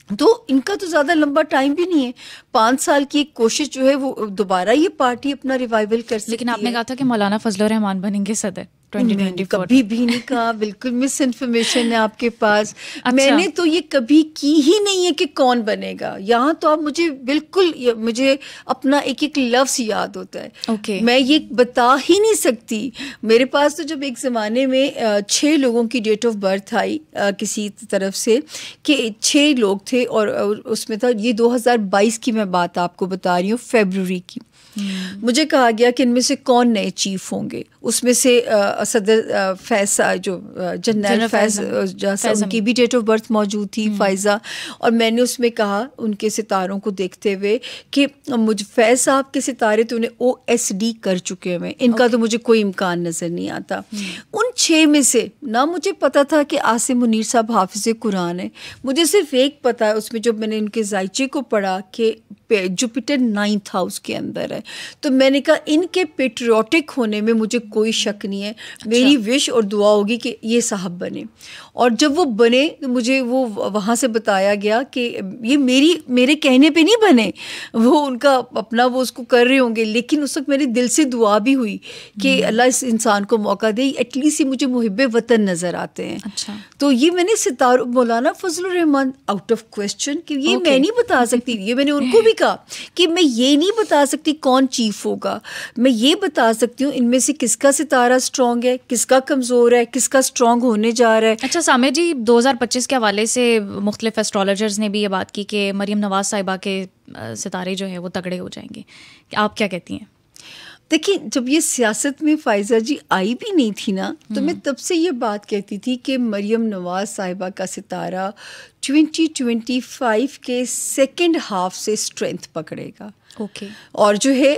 तो इनका तो ज़्यादा लंबा टाइम भी नहीं है। 5 साल की एक कोशिश जो है वो दोबारा ये पार्टी अपना रिवाइवल कर सकती है। लेकिन आपने कहा था कि मौलाना फजल रहमान बनेंगे सदर 2024? कभी भी नहीं कहा, बिल्कुल मिस इन्फॉर्मेशन है आपके पास। अच्छा। मैंने तो ये कभी की ही नहीं है कि कौन बनेगा। यहाँ तो आप मुझे बिल्कुल मुझे अपना एक एक लफ्ज़ याद होता है। Okay. मैं ये बता ही नहीं सकती। मेरे पास तो जब एक ज़माने में 6 लोगों की डेट ऑफ बर्थ आई किसी तरफ से कि 6 लोग थे और उसमें था, ये 2022 की मैं बात आपको बता रही हूँ, फरवरी की। मुझे कहा गया कि इनमें से कौन नए चीफ होंगे। उसमें से सदर फैज़ा जो जनरल फैज़ा उनकी भी डेट ऑफ बर्थ मौजूद थी, फ़ायज़ा। और मैंने उसमें कहा उनके सितारों को देखते हुए कि मुझ फैज़ साहब के सितारे तो उन्हें OSD कर चुके हुए, इनका तो मुझे कोई इम्कान नज़र नहीं आता। उन 6 में से ना मुझे पता था कि आसिम मुनीर साहब हाफिज़ कुरान है, मुझे सिर्फ एक पता है उसमें जब मैंने उनके जायचे को पढ़ा कि जुपिटर 9th हाउस के अंदर है। तो मैंने कहा इनके पेट्रियाटिक होने में मुझे कोई शक नहीं है। मेरी विश और दुआ होगी कि ये साहब बने। और जब वो बने तो मुझे वो वहाँ से बताया गया कि ये मेरे कहने पे नहीं बने, वो उनका अपना वो उसको कर रहे होंगे। लेकिन उस वक्त मेरे दिल से दुआ भी हुई कि अल्लाह इस इंसान को मौका दे, एटलीस्ट ये मुझे मुहिब्बे वतन नज़र आते हैं। अच्छा। तो ये मैंने सितारों, मौलाना Fazlur Rahman out of question कि ये मैं नहीं बता सकती। ये मैंने उनको भी कहा कि मैं ये नहीं बता सकती कौन चीफ होगा, मैं ये बता सकती हूँ इनमें से किसका सितारा स्ट्रॉन्ग है, किसका कमज़ोर है, किसका स्ट्रॉन्ग होने जा रहा है। अच्छा सामिर जी, 2025 के हवाले से मुख्तलिफ एस्ट्रोलॉजर्स ने भी ये बात की कि मरियम नवाज़ साहिबा के सितारे जो है वो तगड़े हो जाएंगे। आप क्या कहती हैं? देखिए, जब ये सियासत में फ़ायज़ा जी आई भी नहीं थी ना, तो मैं तब से ये बात कहती थी कि मरियम नवाज़ साहिबा का सितारा 2025 के सेकंड हाफ से स्ट्रेंथ पकड़ेगा। ओके। और जो है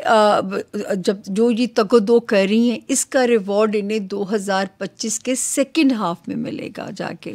जब जो ये तगदो कर रही हैं, इसका रिवॉर्ड इन्हें 2025 के सेकंड हाफ में मिलेगा जाके।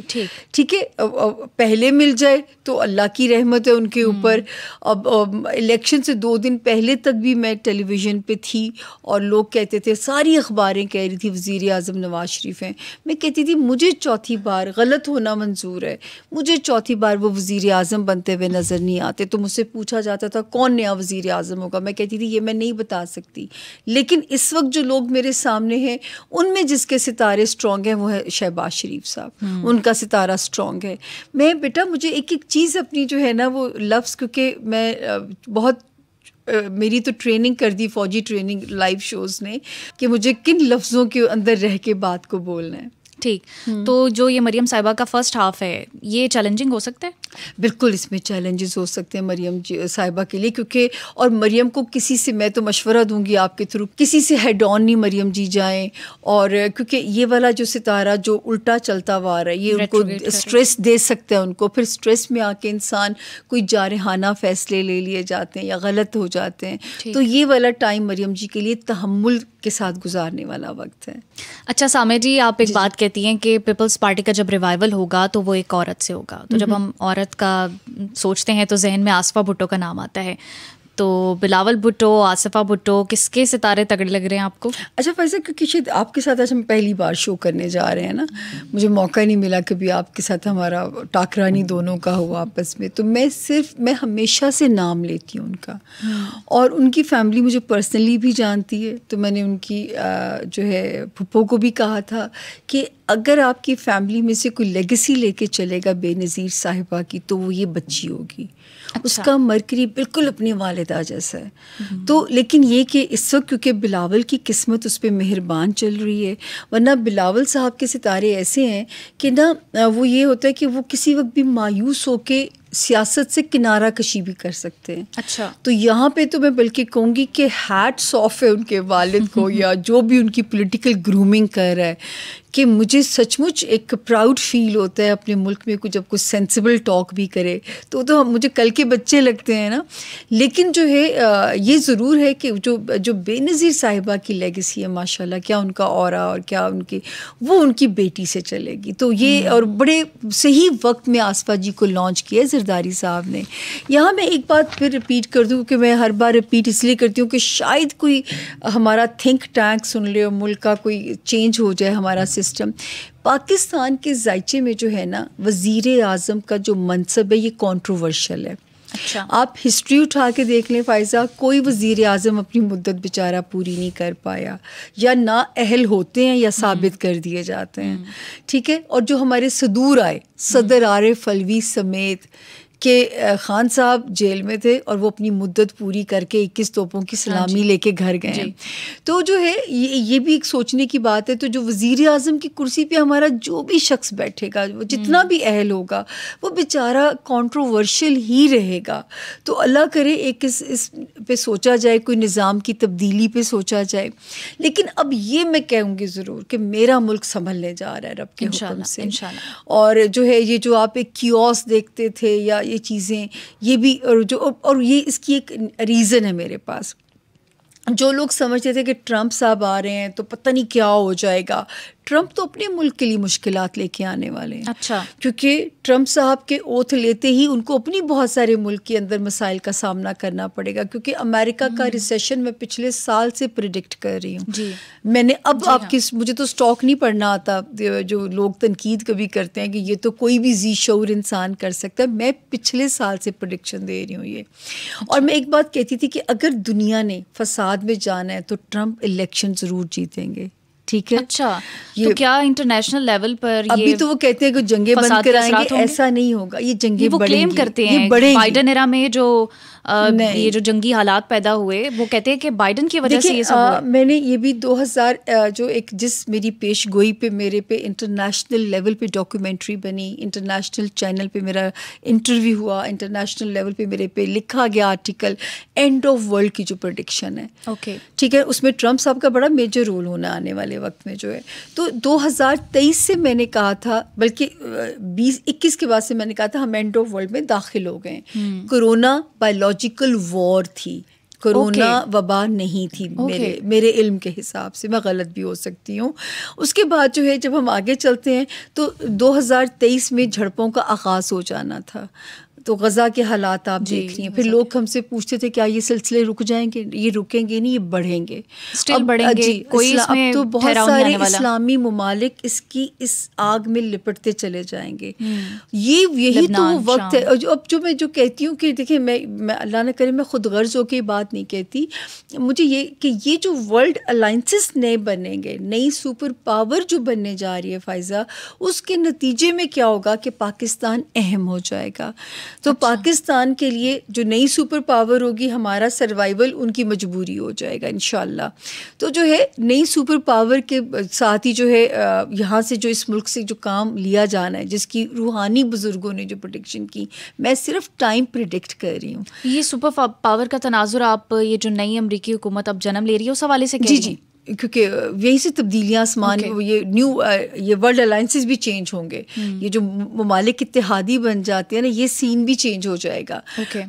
ठीक है। पहले मिल जाए तो अल्लाह की रहमत है उनके ऊपर। अब इलेक्शन से 2 दिन पहले तक भी मैं टेलीविज़न पे थी और लोग कहते थे, सारी अखबारें कह रही थी वज़ीर आज़म नवाज शरीफ हैं। मैं कहती थी मुझे चौथी बार, गलत होना मंजूर है, मुझे चौथी बार वो वज़ीर आज़म बनते हुए नज़र नहीं आते। तो मुझसे पूछा जाता था कौन नया वज़ीर आज़म होगा, मैं कहती थी ये मैं नहीं बता सकती। लेकिन इस वक्त जो लोग मेरे सामने हैं उनमें जिसके सितारे स्ट्रॉन्ग हैं वो है शहबाज शरीफ साहब। उनका सितारा स्ट्रॉन्ग है। मैं बेटा मुझे एक एक चीज़ अपनी जो है ना वो लफ्ज़, क्योंकि मैं बहुत मेरी तो ट्रेनिंग कर दी, फ़ौजी ट्रेनिंग लाइव शोज़ ने, कि मुझे किन लफ्ज़ों के अंदर रह के बात को बोलना है। ठीक। तो जो ये मरियम साहिबा का फर्स्ट हाफ है ये चैलेंजिंग हो सकता है? बिल्कुल इसमें चैलेंजेस हो सकते हैं मरियम साहिबा के लिए, क्योंकि और मरियम को किसी से, मैं तो मशवरा दूंगी आपके थ्रू, किसी से हेड ऑन नहीं मरियम जी जाएं। और क्योंकि ये वाला जो सितारा जो उल्टा चलता हुआ आ रहा है ये उनको स्ट्रेस दे सकता है उनको, फिर स्ट्रेस में आके इंसान कोई जारहाना फ़ैसले ले लिए जाते हैं या गलत हो जाते हैं। तो ये वाला टाइम मरियम जी के लिए तहम्मुल के साथ गुजारने वाला वक्त है। अच्छा सामिर जी, आप एक बात कहती हैं कि पीपल्स पार्टी का जब रिवाइवल होगा तो वो एक औरत से होगा। तो जब हम औरत का सोचते हैं तो जहन में आसफ़ा भुट्टो का नाम आता है। तो बिलावल भुट्टो, आसिफा भुट्टो, किसके सितारे तगड़े लग रहे हैं आपको? अच्छा फैज़ा, क्योंकि शायद आपके साथ आज हम पहली बार शो करने जा रहे हैं ना, मुझे मौका नहीं मिला कभी आपके साथ हमारा टाकरानी दोनों का हुआ आपस में। तो मैं हमेशा से नाम लेती हूँ उनका, और उनकी फैमिली मुझे पर्सनली भी जानती है। तो मैंने उनकी जो है फुप्पो को भी कहा था कि अगर आपकी फैमिली में से कोई लेगेसी लेके चलेगा बेनज़ीर साहिबा की तो वो ये बच्ची होगी। अच्छा। उसका मरकरी बिल्कुल अपनी वालिदा जैसा है। तो लेकिन ये कि इस वक्त क्योंकि बिलावल की किस्मत उस पर मेहरबान चल रही है, वरना बिलावल साहब के सितारे ऐसे हैं कि ना वो ये होता है कि वो किसी वक्त भी मायूस होके सियासत से किनारा कशी भी कर सकते हैं। अच्छा। तो यहाँ पे तो मैं बल्कि कहूँगी कि हैट्स ऑफ है उनके वालिद को या जो भी उनकी पॉलिटिकल ग्रूमिंग कर रहा है, कि मुझे सचमुच एक प्राउड फील होता है अपने मुल्क में कुछ जब कुछ सेंसिबल टॉक भी करे। तो मुझे कल के बच्चे लगते हैं ना। लेकिन जो है ये ज़रूर है कि जो बेनज़ीर साहिबा की लेगेसी है माशाल्लाह, क्या उनका ऑरा और क्या उनकी बेटी से चलेगी। तो ये और बड़े सही वक्त में आसफ़ा जी को लॉन्च किया ज़रदारी साहब ने। यहाँ मैं एक बात फिर रिपीट कर दूँ कि मैं हर बार रिपीट इसलिए करती हूँ कि शायद कोई हमारा थिंक टैंक सुन ले और मुल्क का कोई चेंज हो जाए हमारा सिस्टम। पाकिस्तान के जायचे में जो है ना वज़ीर आज़म का जो मनसब है ये कंट्रोवर्शियल है। अच्छा। आप हिस्ट्री उठा के देख लें फ़ायज़ा, कोई वज़ीर आज़म अपनी मुद्दत बेचारा पूरी नहीं कर पाया, या ना अहल होते हैं या साबित कर दिए जाते हैं, ठीक है। और जो हमारे सदूर आए, सदर आरिफ अलवी समेत कि खान साहब जेल में थे और वो अपनी मुद्दत पूरी करके 21 तोपों की सलामी लेके घर गए हैं। तो जो है ये भी एक सोचने की बात है। तो जो वज़ीर आज़म की कुर्सी पे हमारा जो भी शख्स बैठेगा, वो जितना भी अहल होगा, वो बेचारा कंट्रोवर्शियल ही रहेगा। तो अल्लाह करे एक इस पे सोचा जाए, कोई निज़ाम की तब्दीली पे सोचा जाए। लेकिन अब ये मैं कहूँगी ज़रूर कि मेरा मुल्क संभलने जा रहा है रब के हुक्म से। और जो है ये जो आप एक कियोस देखते थे या ये चीज़ें, ये भी और ये इसकी एक रीज़न है मेरे पास। जो लोग समझते थे कि ट्रंप साहब आ रहे हैं तो पता नहीं क्या हो जाएगा, ट्रंप तो अपने मुल्क के लिए मुश्किलात लेके आने वाले हैं। अच्छा। क्योंकि ट्रंप साहब के ओथ लेते ही उनको अपनी बहुत सारे मुल्क के अंदर मसाइल का सामना करना पड़ेगा। क्योंकि अमेरिका का रिसेशन मैं पिछले साल से प्रिडिक्ट कर रही हूँ। मैंने अब आपकी मुझे तो स्टॉक नहीं पढ़ना आता, जो लोग तनकीद कभी करते हैं कि ये तो कोई भी जी शऊर इंसान कर सकता है, मैं पिछले साल से प्रेडिक्शन दे रही हूँ ये। और मैं एक बात कहती थी कि अगर दुनिया ने फसाद में जाना है तो ट्रंप इलेक्शन ज़रूर जीतेंगे, ठीक है। अच्छा, तो क्या इंटरनेशनल लेवल पर अभी ये तो वो कहते हैं कि जंगें बंद कराएंगे, ऐसा नहीं होगा। ये जंगें वो क्लेम करते हैं बाइडन एरा में जो ये जो जंगी हालात पैदा हुए, वो कहते हैं कि बाइडन की वजह से ये सब हुआ। मैंने ये भी 2000 जो एक जिस मेरी पेश गोई पे मेरे पे इंटरनेशनल लेवल पे डॉक्यूमेंट्री बनी, इंटरनेशनल चैनल पे मेरा इंटरव्यू हुआ, इंटरनेशनल लेवल पे मेरे पे लिखा गया आर्टिकल, एंड ऑफ वर्ल्ड की जो प्रेडिक्शन है, ओके, ठीक है, उसमें ट्रंप साहब का बड़ा मेजर रोल होना आने वाले वक्त में जो है। तो 2023 से मैंने कहा था, बल्कि 2021 के बाद से मैंने कहा था हम एंड ऑफ वर्ल्ड में दाखिल हो गए। कोरोना बायोलॉजिकल वॉर थी, कोरोना वबा नहीं थी मेरे इल्म के हिसाब से, मैं गलत भी हो सकती हूँ। उसके बाद जो है जब हम आगे चलते हैं तो 2023 में झड़पों का आगाज़ हो जाना था। तो गज़ा के हालात आप देख रही हैं। फिर लोग हमसे पूछते थे क्या ये सिलसिले रुक जाएंगे? ये रुकेंगे नहीं, ये बढ़ेंगे, स्टिल बढ़ेंगे। कोई अब तो बहुत सारे इस्लामी मुमालिक इस आग में लिपटते चले जाएंगे। यही तो वो वक्त है। अब जो मैं कहती हूँ कि देखिए, मैं अल्लाह न करे मैं खुद गर्ज होकर बात नहीं कहती, मुझे ये जो वर्ल्ड अलाइंसेस नए बनेंगे, नई सुपर पावर जो बनने जा रही है फ़ायज़ा, उसके नतीजे में क्या होगा कि पाकिस्तान अहम हो जाएगा। तो पाकिस्तान के लिए जो नई सुपर पावर होगी, हमारा सर्वाइवल उनकी मजबूरी हो जाएगा इंशाल्लाह। तो जो है नई सुपर पावर के साथ ही जो है यहाँ से जो इस मुल्क से जो काम लिया जाना है, जिसकी रूहानी बुजुर्गों ने जो प्रेडिक्शन की, मैं सिर्फ टाइम प्रिडिक्ट कर रही हूँ। ये सुपर पावर का तनाजुर आप ये जो नई अमरीकी हुकूमत अब जन्म ले रही है उस हवाले से कह रही हैं? क्योंकि यही से तब्दीलियाँ आसमान ये वर्ल्ड अलाइंसेस भी चेंज होंगे। ये जो ममालिक इत्तेहादी बन जाते हैं ना, ये सीन भी चेंज हो जाएगा।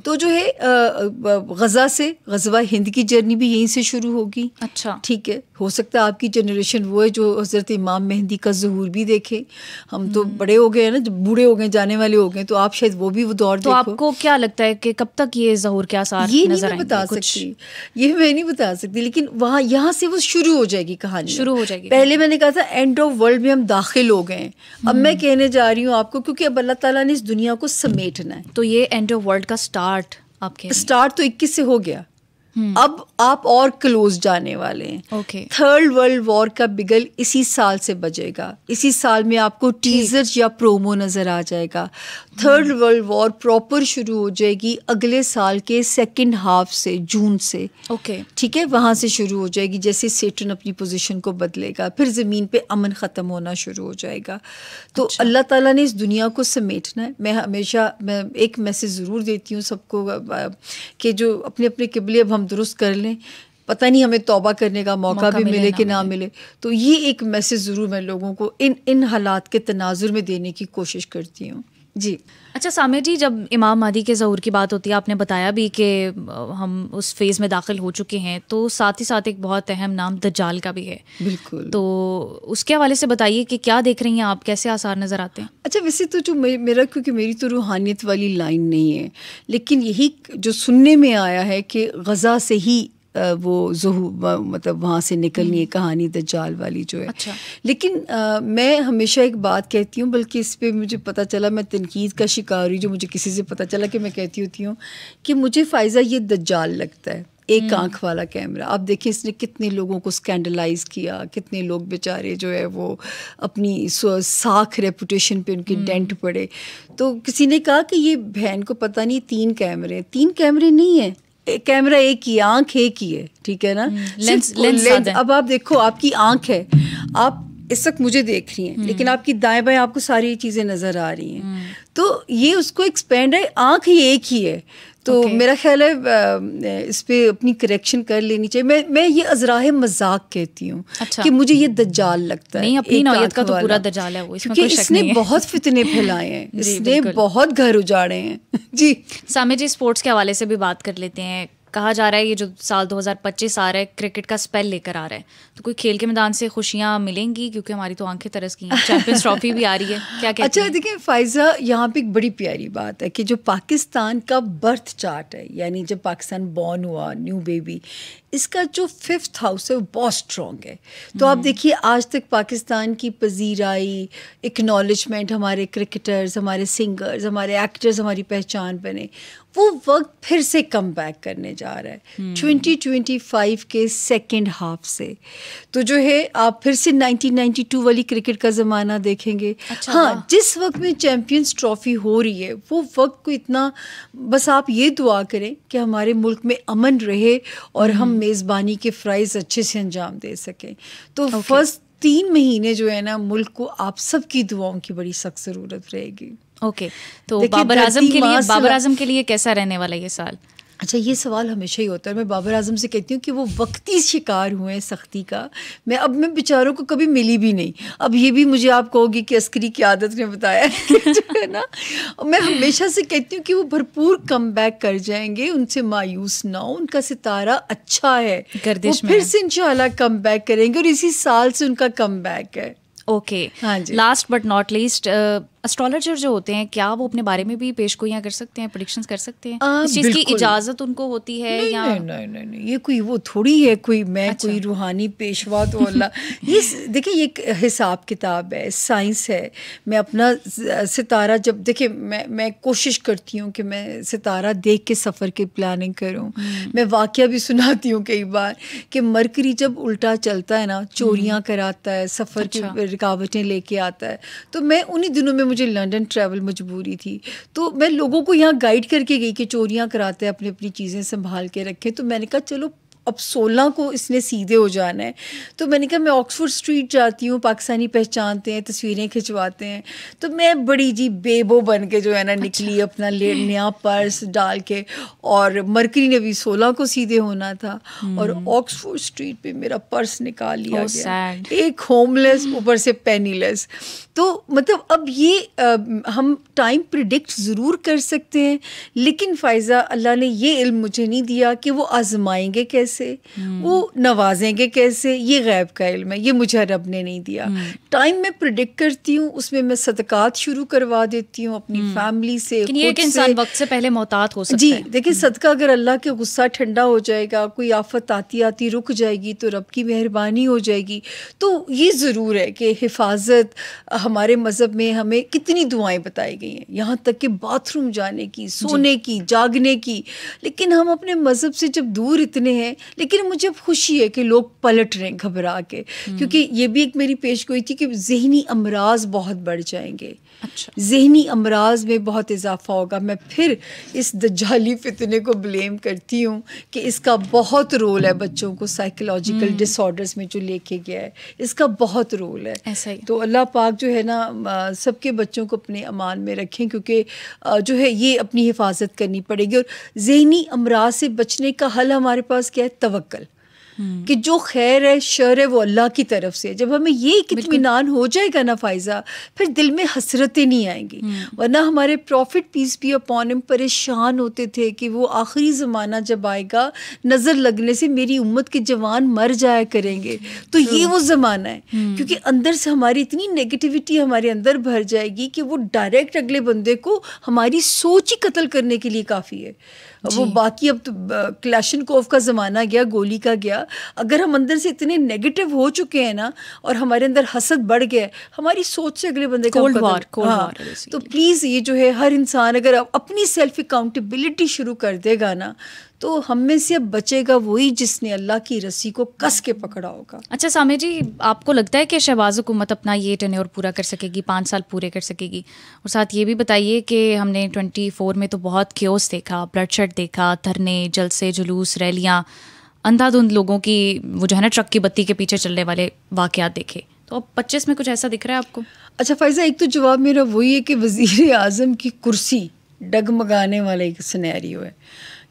तो जो है गज़ा से ग़ज़वा हिंद की जर्नी भी यहीं से शुरू होगी। अच्छा, ठीक है, हो सकता है आपकी जनरेशन वो है जो हज़रत इमाम मेहदी का ज़हूर भी देखे। हम तो बड़े हो गए हैं ना, जब बूढ़े हो गए, जाने वाले हो गए, तो आप शायद वो भी वो दौर देखो। तो आपको क्या लगता है कि कब तक ये ज़हूर के आसार ये नहीं मैं बता सकती, ये मैं नहीं बता सकती, लेकिन यहाँ से वो शुरू हो जाएगी, कहानी शुरू हो जाएगी। पहले मैंने कहा था एंड ऑफ वर्ल्ड में हम दाखिल हो गए, अब मैं कहने जा रही हूँ आपको, क्योंकि अब अल्लाह ताला ने इस दुनिया को समेटना है। तो ये एंड ऑफ वर्ल्ड का स्टार्ट तो 21 से हो गया, अब आप और क्लोज जाने वाले हैं। थर्ड वर्ल्ड वॉर का बिगल इसी साल से बजेगा। इसी साल में आपको टीजर या प्रोमो नजर आ जाएगा। थर्ड वर्ल्ड वॉर प्रॉपर शुरू हो जाएगी अगले साल के सेकंड हाफ से, जून से। ठीक है, वहाँ से शुरू हो जाएगी। जैसे सेटन अपनी पोजीशन को बदलेगा, फिर ज़मीन पे अमन ख़त्म होना शुरू हो जाएगा। तो अल्लाह ताला ने इस दुनिया को समेटना है। मैं एक मैसेज ज़रूर देती हूँ सबको कि जो अपने अपने किबले अब हम दुरुस्त कर लें, पता नहीं हमें तौबा करने का मौका भी मिले कि ना मिले। तो ये एक मैसेज ज़रूर मैं लोगों को इन हालात के तनाजुर में देने की कोशिश करती हूँ। जी अच्छा सामिया जी, जब इमाम महदी के ज़हूर की बात होती है, आपने बताया भी कि हम उस फेज़ में दाखिल हो चुके हैं, तो साथ ही साथ एक बहुत अहम नाम दज्जाल का भी है। बिल्कुल। तो उसके हवाले से बताइए कि क्या देख रही हैं आप, कैसे आसार नज़र आते हैं? अच्छा, वैसे तो जो मेरा, क्योंकि मेरी तो रूहानियत वाली लाइन नहीं है, लेकिन यही जो सुनने में आया है कि गज़ा से ही वो मतलब वहाँ से निकलनी है कहानी दज्जाल वाली जो है। अच्छा। लेकिन मैं हमेशा एक बात कहती हूँ, बल्कि इस पे मुझे पता चला, मैं तनकीद का शिकार हुई, जो मुझे किसी से पता चला कि मैं कहती होती हूँ कि मुझे फ़ायज़ा ये दज्जाल लगता है, एक आंख वाला कैमरा। आप देखिए इसने कितने लोगों को स्कैंडलाइज किया, कितने लोग बेचारे जो है वो अपनी साख रेपुटेशन पे उनके डेंट पड़े। तो किसी ने कहा कि ये बहन को पता नहीं 3 कैमरे नहीं है, कैमरा एक ही, आंख एक ही है, ठीक है ना। लेंस। अब आप देखो, आपकी आंख है, आप इस वक्त मुझे देख रही हैं, लेकिन आपकी दाएं बाएं आपको सारी चीज़ें नज़र आ रही हैं, तो ये उसको एक्सपेंड है, आंख ही एक ही है। तो मेरा ख्याल है इस पे अपनी करेक्शन कर लेनी चाहिए। मैं ये अजराह मजाक कहती हूँ। अच्छा। कि मुझे ये दज्जाल लगता है। नहीं, अपनी नौयत का तो पूरा दज्जाल है वो, इसमें कोई शक इसने नहीं है। बहुत फितने फैलाए हैं, इसने बहुत घर उजाड़े हैं। जी सामे जी, स्पोर्ट्स के हवाले से भी बात कर लेते हैं। कहा जा रहा है ये जो साल 2025 आ रहा है क्रिकेट का स्पेल लेकर आ रहा है, तो कोई खेल के मैदान से खुशियां मिलेंगी? क्योंकि हमारी तो आंखें तरस गई हैं, चैंपियंस ट्रॉफी भी आ रही है, क्या कहते हैं? अच्छा देखिए फ़ायज़ा, यहाँ पे एक बड़ी प्यारी बात है कि जो पाकिस्तान का बर्थ चार्ट है, यानी जब पाकिस्तान बॉर्न हुआ, न्यू बेबी, इसका जो 5th हाउस है वो बहुत स्ट्रॉन्ग है। तो आप देखिए आज तक पाकिस्तान की पजीराई, एक्नॉलेजमेंट, हमारे क्रिकेटर्स, हमारे सिंगर्स, हमारे एक्टर्स हमारी पहचान बने, वो वक्त फिर से कम बैक करने जा रहा है 2025 के सेकेंड हाफ से। तो जो है आप फिर से 1992 वाली क्रिकेट का ज़माना देखेंगे। अच्छा, हाँ, जिस वक्त में चैम्पियंस ट्रॉफी हो रही है वो वक्त को इतना, बस आप ये दुआ करें कि हमारे मुल्क में अमन रहे और हम मेज़बानी के फ़राइज़ अच्छे से अंजाम दे सकें। तो फर्स्ट 3 महीने जो है ना, मुल्क को आप सबकी दुआओं की बड़ी सख्त ज़रूरत रहेगी। ओके, तो बाबर आजम के लिए कैसा रहने वाला ये साल? अच्छा, ये सवाल हमेशा ही होता है। मैं बाबर आजम से कहती हूँ कि वो वक्ती शिकार हुए हैं सख्ती का। मैं बेचारों को कभी मिली भी नहीं। अब ये भी मुझे आप कहोगी कि अस्करी की आदत ने बताया जो है ना, मैं हमेशा से कहती हूँ कि वो भरपूर कम बैक कर जाएंगे, उनसे मायूस ना हो, उनका सितारा अच्छा है, वो फिर से इंशाल्लाह कम बैक करेंगे और इसी साल से उनका कम बैक है। Okay, last but not least, astrologer जो होते हैं, क्या वो अपने बारे में भी पेशगोइयां कर सकते हैं, प्रेडिक्शंस कर सकते हैं? इस चीज़ की इजाज़त उनको होती है? नहीं, या नहीं, ये कोई वो थोड़ी है कोई मैं अच्छा। कोई रूहानी पेशवा तो अल्लाह ये देखिए, ये एक हिसाब किताब है, साइंस है। मैं अपना सितारा जब देखिए, मैं कोशिश करती हूँ कि मैं सितारा देख के सफ़र की प्लानिंग करूँ। मैं वाक़या भी सुनाती हूँ कई बार कि मरकरी जब उल्टा चलता है ना, चोरियाँ कराता है, सफ़र की रुकावटें लेके आता है। तो मैं उन्हीं दिनों में मुझे लंदन ट्रैवल मजबूरी थी, तो मैं लोगों को यहाँ गाइड करके गई कि चोरियाँ कराते हैं, अपनी चीज़ें संभाल के रखें। तो मैंने कहा चलो अब 16 को इसने सीधे हो जाना है, तो मैंने कहा मैं ऑक्सफोर्ड स्ट्रीट जाती हूँ, पाकिस्तानी पहचानते हैं, तस्वीरें खिंचवाते हैं। तो मैं बड़ी जी बेबो बन के जो है ना निकली, अपना नया पर्स डाल के, और मरकरी ने भी 16 को सीधे होना था और ऑक्सफोर्ड स्ट्रीट पे मेरा पर्स निकाल लिया गया, एक होमलेस, ऊपर से पेनीलेस। तो मतलब अब ये हम टाइम प्रिडिक्ट ज़रूर कर सकते हैं, लेकिन फ़ायज़ा अल्लाह ने ये इल्म मुझे नहीं दिया कि वो आजमाएंगे कैसे, वो नवाजेंगे कैसे, ये गैब का इल्म है, ये मुझे रब ने नहीं दिया। टाइम में प्रिडिक्ट करती हूँ, उसमें मैं सदकात शुरू करवा देती हूँ अपनी फैमिली से, खुद से। इंसान वक्त से पहले मोहतात हो सकता जी, है। देखिए सदका अगर अल्लाह के गुस्सा ठंडा हो जाएगा, कोई आफत आती आती रुक जाएगी, तो रब की मेहरबानी हो जाएगी। तो ये ज़रूर है कि हिफाजत, हमारे मज़हब में हमें कितनी दुआएं बताई गई हैं, यहाँ तक कि बाथरूम जाने की, सोने की, जागने की। लेकिन हम अपने मज़हब से जब दूर इतने हैं, लेकिन मुझे खुशी है कि लोग पलट रहे हैं घबरा के, क्योंकि ये भी एक मेरी पेशगोई थी कि जहनी अमराज बहुत बढ़ जाएंगे। अच्छा, जहनी अमराज में बहुत इजाफा होगा। मैं फिर इस दज्जाली फितने को ब्लेम करती हूँ कि इसका बहुत रोल है बच्चों को साइकोलॉजिकल डिसऑर्डर्स में जो लेके गया है, इसका बहुत रोल है। ऐसा ही। तो अल्लाह पाक जो है ना सबके बच्चों को अपने अमान में रखें, क्योंकि जो है ये अपनी हिफाजत करनी पड़ेगी। और जहनी अमराज से बचने का हल हमारे पास क्या है? तवक्कल, कि जो खैर है शर है वो अल्लाह की तरफ से। जब हमें ये इत्मीनान हो जाएगा ना फ़ायज़ा, फिर दिल में हसरतें नहीं आएंगी। वरना हमारे prophet peace be upon him परेशान होते थे कि वो आखिरी ज़माना जब आएगा, नज़र लगने से मेरी उम्मत के जवान मर जाया करेंगे। तो ये वो ज़माना है, क्योंकि अंदर से हमारी इतनी नेगेटिविटी हमारे अंदर भर जाएगी कि वो डायरेक्ट अगले बंदे को हमारी सोच ही कत्ल करने के लिए काफ़ी है। वो बाकी अब तो क्लैशनकोव का ज़माना गया, गोली का गया। अगर हम अंदर से इतने नेगेटिव हो चुके हैं ना और हमारे अंदर हसद बढ़ गया, हमारी सोच से अगले बंदे का कोल्ड वॉर तो प्लीज़ ये जो है हर इंसान अगर अपनी सेल्फ अकाउंटेबिलिटी शुरू कर देगा ना, तो हम में से अब बचेगा वही जिसने अल्लाह की रस्सी को कस के पकड़ा होगा। अच्छा सामिया जी, आपको लगता है कि शहबाज हुकूमत अपना ये टेन्योर पूरा कर सकेगी, 5 साल पूरे कर सकेगी? और साथ ये भी बताइए कि हमने 24 में तो बहुत क्योस देखा, ब्लडशेड देखा, धरने, जलसे, जुलूस, रैलियाँ, अंधाधुंध लोगों की वो जो है ना ट्रक की बत्ती के पीछे चलने वाले वाक़यात देखे। तो अब 25 में कुछ ऐसा दिख रहा है आपको? अच्छा फ़ायज़ा, एक तो जवाब मेरा वही है कि वज़ीर आज़म की कुर्सी डगमगाने वाला एक सिनेरियो है,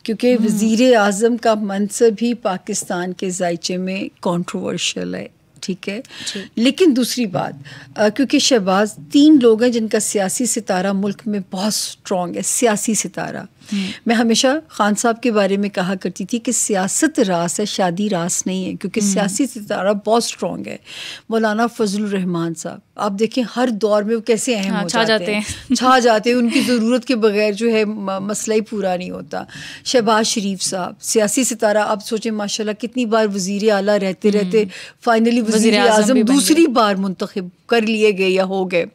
क्योंकि वज़ीर आज़म का मनसब ही पाकिस्तान के ज़ायचे में कंट्रोवर्शियल है, ठीक है। लेकिन दूसरी बात, क्योंकि शहबाज 3 लोग हैं जिनका सियासी सितारा मुल्क में बहुत स्ट्रॉन्ग है, सियासी सितारा। मैं हमेशा खान साहब के बारे में कहा करती थी कि सियासत रास है, शादी रास नहीं है, क्योंकि सियासी सितारा बहुत स्ट्रॉन्ग है। मौलाना फजलुर रहमान साहब, आप देखें हर दौर में वो कैसे अहम हो जाते हैं, छा जाते हैं, उनकी ज़रूरत के बगैर जो है मसला ही पूरा नहीं होता। शहबाज शरीफ साहब सियासी सितारा, आप सोचें माशाल्लाह कितनी बार वज़ीर आला रहते रहते फाइनली वज़ीर आज़म दूसरी बार मुंतखब कर लिए गए या हो गए।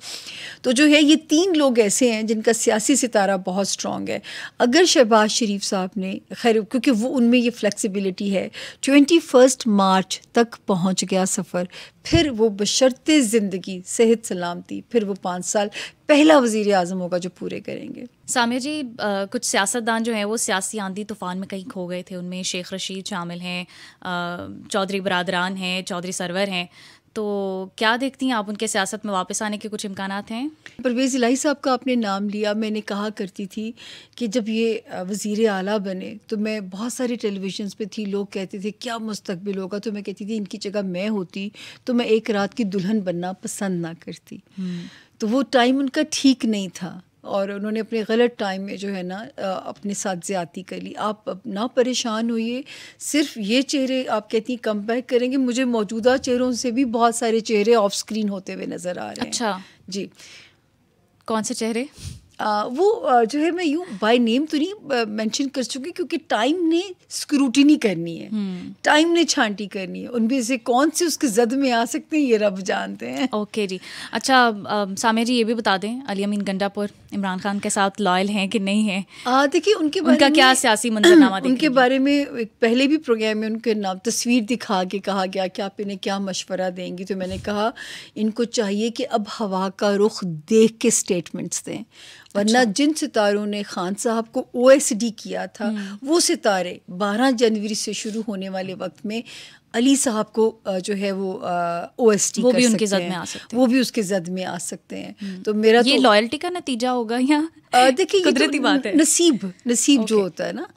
तो जो है ये 3 लोग ऐसे हैं जिनका सियासी सितारा बहुत स्ट्रॉन्ग है। अगर शहबाज शरीफ साहब ने, खैर क्योंकि वो उनमें ये फ्लेक्सिबिलिटी है, 21 मार्च तक पहुंच गया सफ़र, फिर वो बशर्ते ज़िंदगी सेहत सलामती फिर वो 5 साल पहला वज़ीर आज़म होगा जो पूरे करेंगे। सामिया जी, कुछ सियासतदान जो हैं वो सियासी आंधी तूफ़ान में कहीं खो गए थे, उनमें शेख रशीद शामिल हैं, चौधरी बरादरान हैं, चौधरी सरवर हैं। तो क्या देखती हैं आप, उनके सियासत में वापस आने के कुछ इम्कानात हैं? परवेज़ इलाही साहब का आपने नाम लिया, मैंने कहा करती थी कि जब ये वज़ीर आला बने तो मैं बहुत सारे टेलीविजन्स पे थी, लोग कहते थे क्या मुस्तकबिल होगा, तो मैं कहती थी इनकी जगह मैं होती तो मैं एक रात की दुल्हन बनना पसंद ना करती। तो वो टाइम उनका ठीक नहीं था और उन्होंने अपने गलत टाइम में जो है ना अपने साथ ज़्यादती कर ली। आप ना परेशान होइए, सिर्फ ये चेहरे आप कहती हैं कम बैक करेंगे, मुझे मौजूदा चेहरों से भी बहुत सारे चेहरे ऑफ स्क्रीन होते हुए नज़र आ रहे हैं। अच्छा जी, कौन से चेहरे? वो जो है मैं यूँ बाय नेम तो नहीं मेंशन कर चुकी, क्योंकि टाइम ने स्क्रूटिनी करनी है, टाइम ने छांटी करनी है, उनमें से कौन से उसके जद में आ सकते हैं ये रब जानते हैं। ओके जी। अच्छा सामिया जी, ये भी बता दें अली अमीन गंडापुर इमरान खान के साथ लॉयल हैं कि नहीं हैं? देखिए उनके बारे उनका क्या सियासी मंजरनामा उनके बारे में एक पहले भी प्रोग्राम में उनके नाम तस्वीर दिखा के कहा गया कि आप इन्हें क्या मशवरा देंगी, तो मैंने कहा इनको चाहिए कि अब हवा का रुख देख के स्टेटमेंट्स दें, वरना जिन सितारों ने खान साहब को OSD किया था वो सितारे 12 जनवरी से शुरू होने वाले वक्त में अली साहब को जो है वो OSD वो कर भी सकते उनके जद हैं, में आ सकते हैं, वो भी उसके जद में आ सकते हैं। तो मेरा ये तो लॉयल्टी का नतीजा होगा या देखिए कुदरती बात है? नसीब जो होता है ना,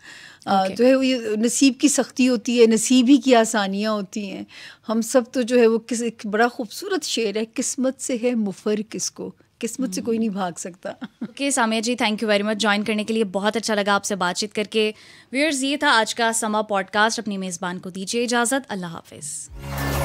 जो है वो ये नसीब की सख्ती होती है, नसीब ही की आसानियाँ होती हैं। हम सब तो जो है वो एक बड़ा खूबसूरत शेर है, किस्मत से है मुफर किसको, किस्मत से कोई नहीं भाग सकता। Okay Samia ji, thank you very much join करने के लिए, बहुत अच्छा लगा आपसे बातचीत करके। व्यूअर्स, ये था आज का समा पॉडकास्ट। अपनी मेज़बान को दीजिए इजाज़त, अल्लाह हाफिज़।